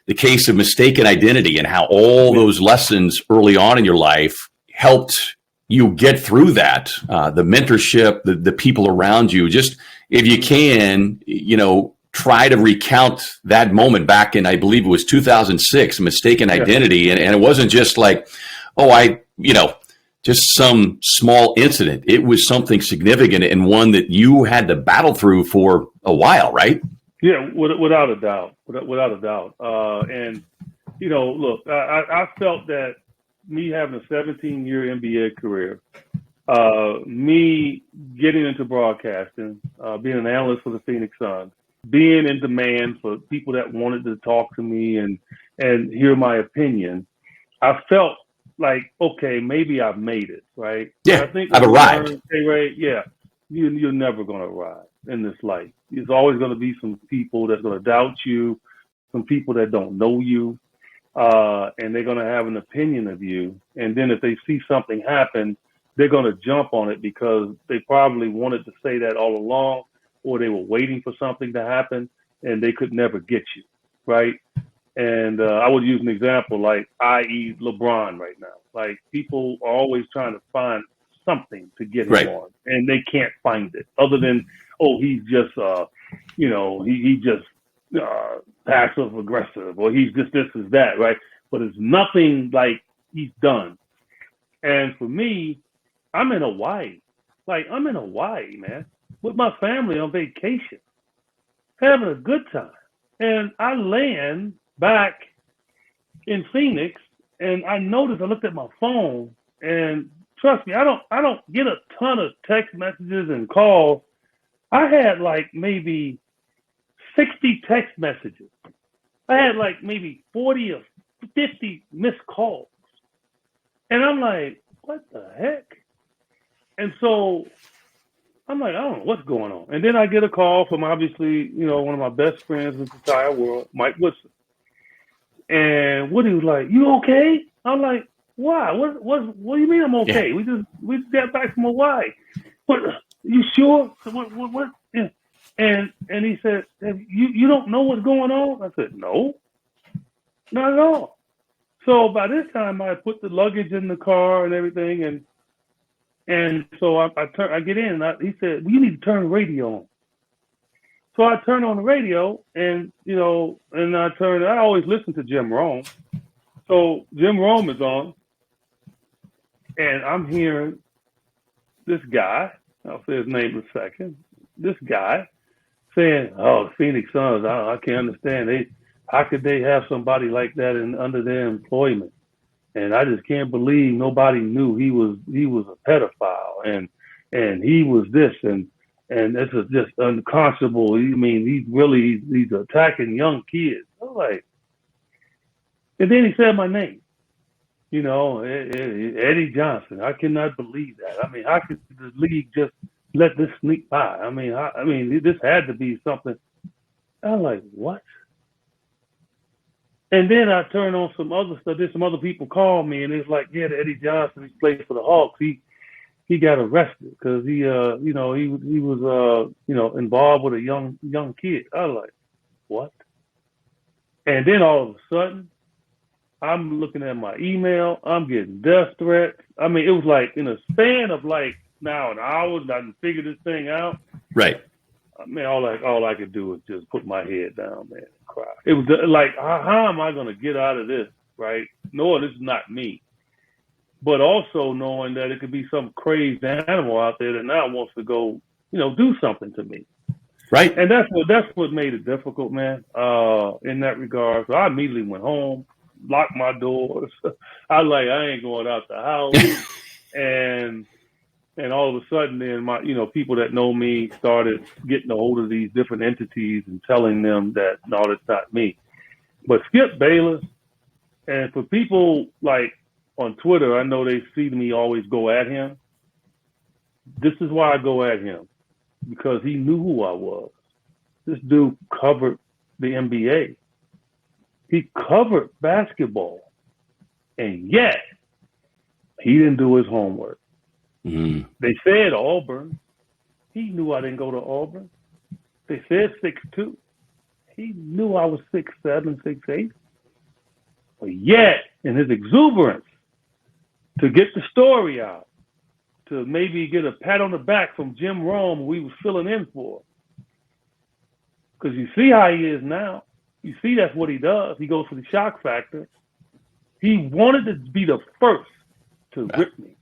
the case of mistaken identity and how all those lessons early on in your life helped you get through that, the mentorship, the people around you. Just if you can, you know, try to recount that moment back in, I believe it was 2006, mistaken identity. And it wasn't just like, oh, just some small incident. It was something significant and one that you had to battle through for a while, right? Yeah, without a doubt, without a doubt. And, you know, look, I felt that me having a 17-year NBA career, me getting into broadcasting, being an analyst for the Phoenix Suns, being in demand for people that wanted to talk to me and hear my opinion, I felt like, okay, maybe I've made it, right? Yeah, I think I've arrived. Hey, Ray, yeah, you're never going to arrive in this life. There's always going to be some people that's going to doubt you, some people that don't know you, and they're going to have an opinion of you. And then if they see something happen, they're going to jump on it because they probably wanted to say that all along, or they were waiting for something to happen and they could never get you, right? And I would use an example like, i.e. LeBron right now. Like, people are always trying to find something to get him on, and they can't find it other than, oh, he's just, he just passive aggressive, or he's just this is that, right? But it's nothing like he's done. And for me, I'm in Hawaii. Like, I'm in Hawaii, man, with my family on vacation, having a good time. And I land back in Phoenix, and I noticed, I looked at my phone, and trust me, I don't get a ton of text messages and calls. I had like maybe 60 text messages. I had like maybe 40 or 50 missed calls. And I'm like, what the heck? And so I'm like, I don't know what's going on. And then I get a call from, obviously, you know, one of my best friends in the entire world, Mike Woodson. And Woody was like, you okay? I'm like, why? What do you mean I'm okay? Yeah. We just got back from Hawaii. What, you sure? What? Yeah. And he said, you don't know what's going on? I said, no, not at all. So by this time I put the luggage in the car and everything, and so I get in, and he said, well, you need to turn the radio on. So I turn on the radio, and, you know, and I always listen to Jim Rome. So Jim Rome is on, and I'm hearing this guy, I'll say his name in a second, this guy saying, oh, Phoenix Suns, I can't understand. How could they have somebody like that under their employment? And I just can't believe nobody knew he was a pedophile, and he was this, and this is just unconscionable. I mean, he's attacking young kids. I was like, and then he said my name, you know, Eddie Johnson. I cannot believe that. I mean, how could the league just let this sneak by? I mean, this had to be something. I'm like, what? And then I turned on some other stuff. Then some other people called me, and it's like, yeah, the Eddie Johnson, he played for the Hawks. He got arrested because he was involved with a young kid. I was like, what? And then all of a sudden, I'm looking at my email. I'm getting death threats. I mean, it was like in a span of like now an hour, I didn't figure this thing out. Right. I mean, all I could do was just put my head down, man, and cry. It was like, how am I going to get out of this, right? Knowing this is not me, but also knowing that it could be some crazed animal out there that now wants to go, do something to me. Right. And that's what made it difficult, man, in that regard. So I immediately went home, locked my doors. I ain't going out the house. And all of a sudden, then my, people that know me started getting a hold of these different entities and telling them that, no, that's not me. But Skip Bayless, and for people like on Twitter, I know they see me always go at him. This is why I go at him, because he knew who I was. This dude covered the NBA. He covered basketball. And yet, he didn't do his homework. Mm. They said Auburn. He knew I didn't go to Auburn. They said 6'2". He knew I was 6'7", 6'8". But yet, in his exuberance, to get the story out, to maybe get a pat on the back from Jim Rome, who we was filling in for. Because you see how he is now. You see that's what he does. He goes for the shock factor. He wanted to be the first to rip me.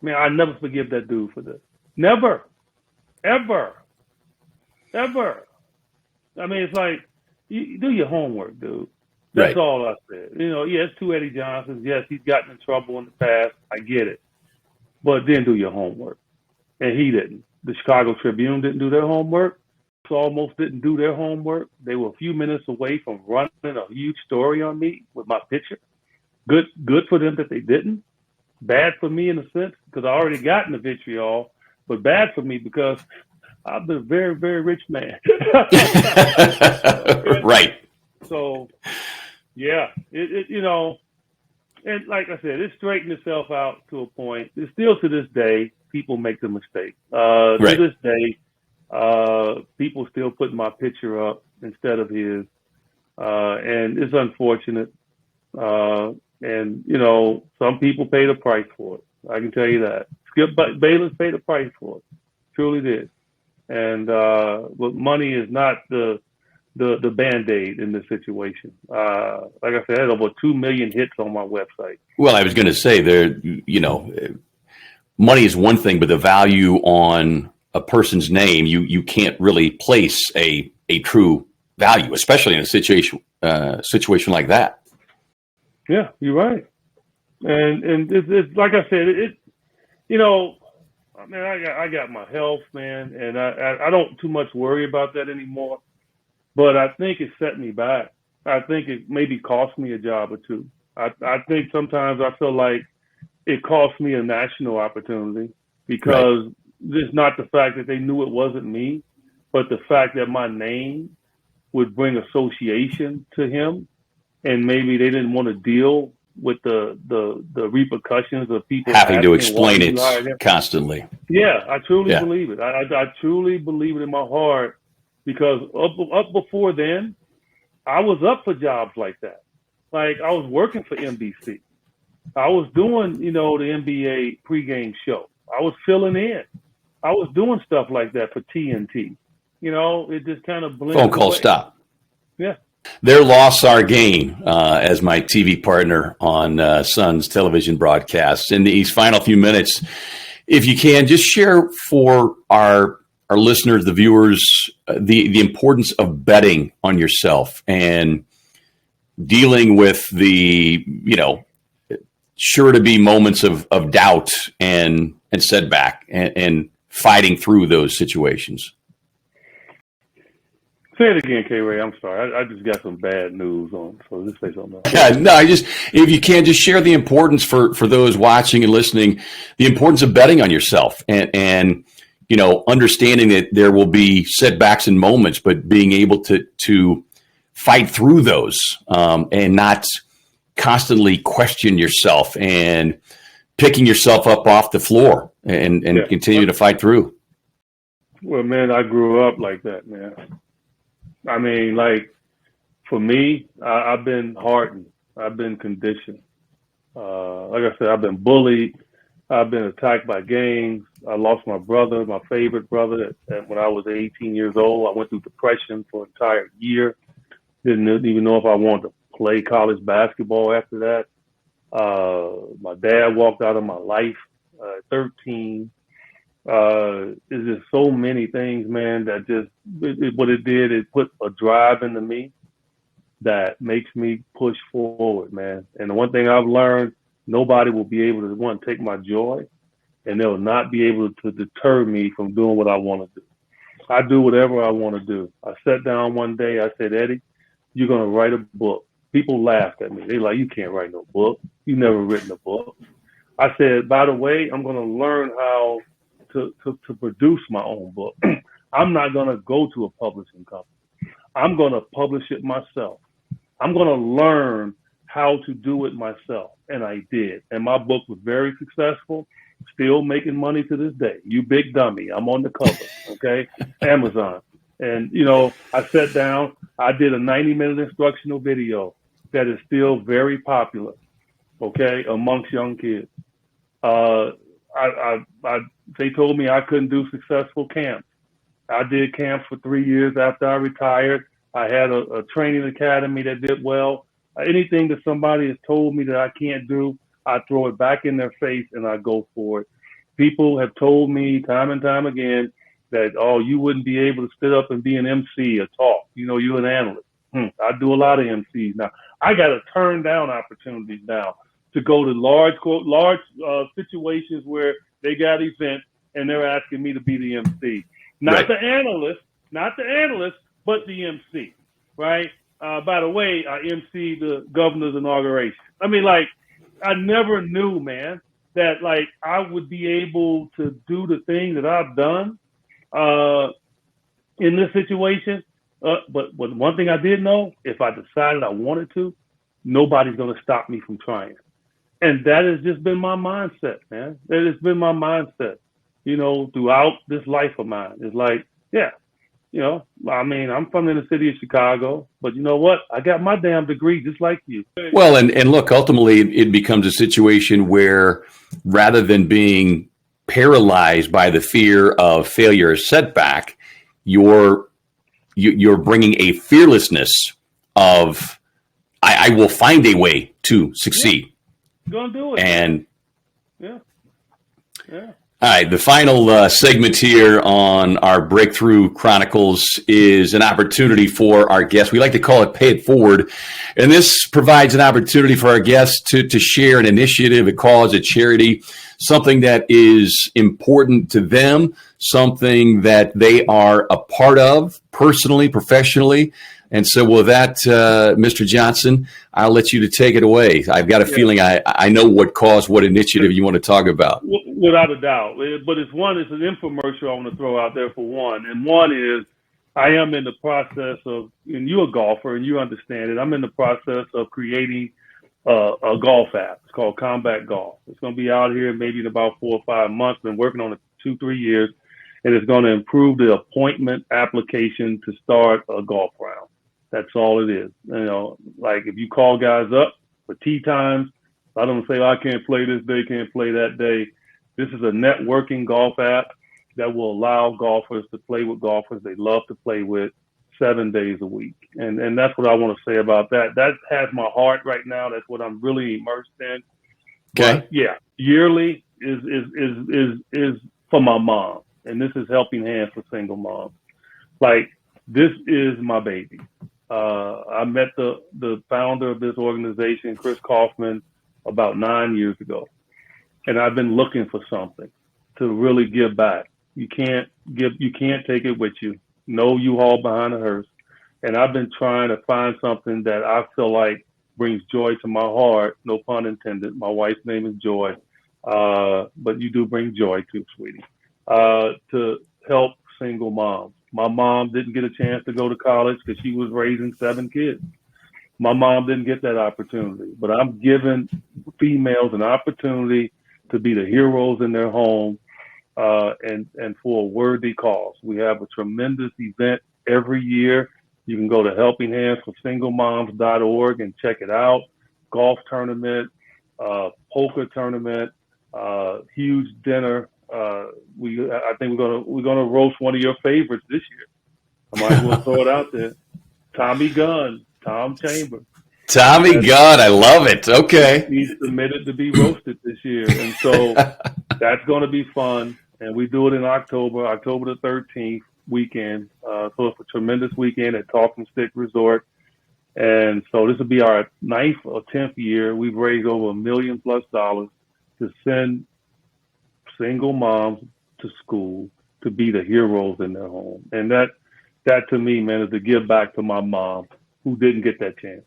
Man, I never forgive that dude for this. Never. Ever. Ever. I mean, it's like, you do your homework, dude. That's right. all I said. Yes, 2 Eddie Johnsons. Yes, he's gotten in trouble in the past. I get it. But then do your homework. And he didn't. The Chicago Tribune didn't do their homework. Almost didn't do their homework. They were a few minutes away from running a huge story on me with my picture. Good for them that they didn't. Bad for me in a sense, because I already gotten the vitriol, but bad for me because I've been a very, very rich man. Right. So, yeah, and like I said, it straightened itself out to a point. It's still to this day, people make the mistake. Right. To this day, people still putting my picture up instead of his. And it's unfortunate. And, some people pay the price for it. I can tell you that. Skip Bayless paid the price for it. Truly did. And but money is not the Band-Aid in this situation. Like I said, I had over 2 million hits on my website. Well, I was going to say money is one thing, but the value on a person's name, you can't really place a true value, especially in a situation like that. Yeah, you're right. And it's like I said, I got my health, man, and I don't too much worry about that anymore. But I think it set me back. I think it maybe cost me a job or two. I think sometimes I feel like it cost me a national opportunity because it's not the fact that they knew it wasn't me, but the fact that my name would bring association to him. And maybe they didn't want to deal with the repercussions of people having to explain it constantly. Yeah, I truly believe it. I truly believe it in my heart because up before then, I was up for jobs like that. Like I was working for NBC. I was doing, the NBA pregame show. I was filling in. I was doing stuff like that for TNT. It just kind of blended. Phone call stop. Yeah. Their loss, our gain, as my TV partner on Sun's television broadcasts. In these final few minutes, if you can, just share for our listeners, the viewers, the importance of betting on yourself and dealing with the, sure to be moments of doubt and setback and fighting through those situations. Say it again, K-Ray. I'm sorry. I just got some bad news on, so just say something else. Yeah, no, if you can, just share the importance for those watching and listening, the importance of betting on yourself and understanding that there will be setbacks and moments, but being able to fight through those and not constantly question yourself and picking yourself up off the floor and continue to fight through? Well, man, I grew up like that, man. I mean, like, for me, I've been hardened. I've been conditioned. Like I said, I've been bullied. I've been attacked by gangs. I lost my brother, my favorite brother, when I was 18 years old. I went through depression for an entire year. Didn't even know if I wanted to play college basketball after that. My dad walked out of my life at 13. There's just so many things, man, that what it did, it put a drive into me that makes me push forward, man. And the one thing I've learned, nobody will be able to take my joy, and they'll not be able to deter me from doing what I want to do. I do whatever I want to do. I sat down one day, I said, Eddie, you're going to write a book. People laughed at me. They're like, you can't write no book. You've never written a book. I said, by the way, I'm going to learn how to produce my own book. I'm not going to go to a publishing company. I'm going to publish it myself. I'm going to learn how to do it myself. And I did. And my book was very successful, still making money to this day. You big dummy. I'm on the cover, okay? Amazon. And, I sat down. I did a 90-minute instructional video that is still very popular, okay, amongst young kids. They told me I couldn't do successful camps. I did camps for 3 years after I retired. I had a training academy that did well. Anything that somebody has told me that I can't do, I throw it back in their face and I go for it. People have told me time and time again that, oh, you wouldn't be able to sit up and be an MC or talk. You're an analyst. I do a lot of MCs now. I got to turn down opportunities now to go to large situations where they got events and they're asking me to be the MC. Not the analyst, but the MC, right? By the way, I emceed the governor's inauguration. I mean, I never knew, man, that, I would be able to do the thing that I've done in this situation. But one thing I did know, if I decided I wanted to, nobody's going to stop me from trying. And that has just been my mindset, man. That has been my mindset, throughout this life of mine. It's I'm from the city of Chicago, but you know what? I got my damn degree just like you. Well, and look, ultimately it becomes a situation where rather than being paralyzed by the fear of failure or setback, you're bringing a fearlessness of, I will find a way to succeed. Yeah. Gonna do it. And yeah. All right, the final segment here on our Breakthrough Chronicles is an opportunity for our guests. We like to call it Pay It Forward. And this provides an opportunity for our guests to share an initiative, a cause, a charity, something that is important to them, something that they are a part of personally, professionally. And so with that, Mr. Johnson, I'll let you to take it away. I've got a feeling I know what cause, what initiative you want to talk about. Without a doubt. But it's an infomercial I want to throw out there for one. And one is I am in the process of, and you're a golfer and you understand it, I'm in the process of creating a golf app. It's called Combat Golf. It's going to be out here maybe in about 4 or 5 months. Been working on it 2-3 years. And it's going to improve the appointment application to start a golf round. That's all it is. If you call guys up for tee times, I don't say, I can't play this day, can't play that day. This is a networking golf app that will allow golfers to play with golfers they love to play with 7 days a week. And that's what I want to say about that. That has my heart right now. That's what I'm really immersed in. Okay. But yearly is for my mom. And this is Helping Hands for Single Moms. This is my baby. I met the founder of this organization, Chris Kaufman, about 9 years ago. And I've been looking for something to really give back. You can't take it with you. No U-Haul behind a hearse. And I've been trying to find something that I feel like brings joy to my heart. No pun intended. My wife's name is Joy. But you do bring joy too, sweetie. To help single moms. My mom didn't get a chance to go to college because she was raising 7 kids. My mom didn't get that opportunity, but I'm giving females an opportunity to be the heroes in their home, and for a worthy cause. We have a tremendous event every year. You can go to helpinghandsforsinglemoms.org and check it out. Golf tournament, poker tournament, huge dinner. I think we're gonna roast one of your favorites this year. I might as well throw it out there. Tommy Gunn, Tom Chambers. Tommy Gunn, I love it. Okay. He's submitted to be roasted this year. And so that's going to be fun. And we do it in October the 13th weekend. So it's a tremendous weekend at Talking Stick Resort. And so this will be our 9th or 10th year. We've raised over $1 million+ to send single moms to school to be the heroes in their home. And that to me, man, is to give back to my mom who didn't get that chance.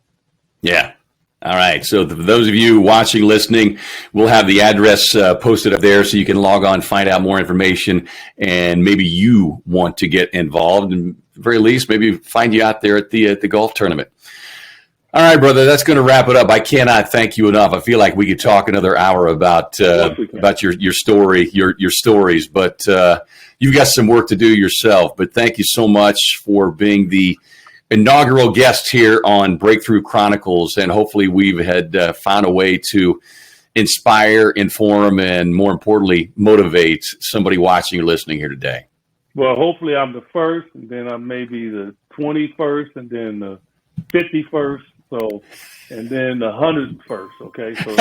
Yeah. All right. So for those of you watching, listening, we'll have the address posted up there so you can log on, find out more information, and maybe you want to get involved. And at the very least, maybe find you out there at the golf tournament. All right, brother, that's going to wrap it up. I cannot thank you enough. I feel like we could talk another hour about your story, your stories, but you've got some work to do yourself. But thank you so much for being the inaugural guest here on Breakthrough Chronicles, and hopefully we've had found a way to inspire, inform, and more importantly, motivate somebody watching or listening here today. Well, hopefully I'm the first, and then I'm maybe the 21st, and then the 51st. So, and then the 101st, okay? So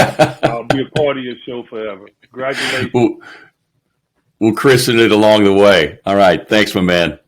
I'll be a part of your show forever. Congratulations. We'll christen it along the way. All right. Thanks, my man.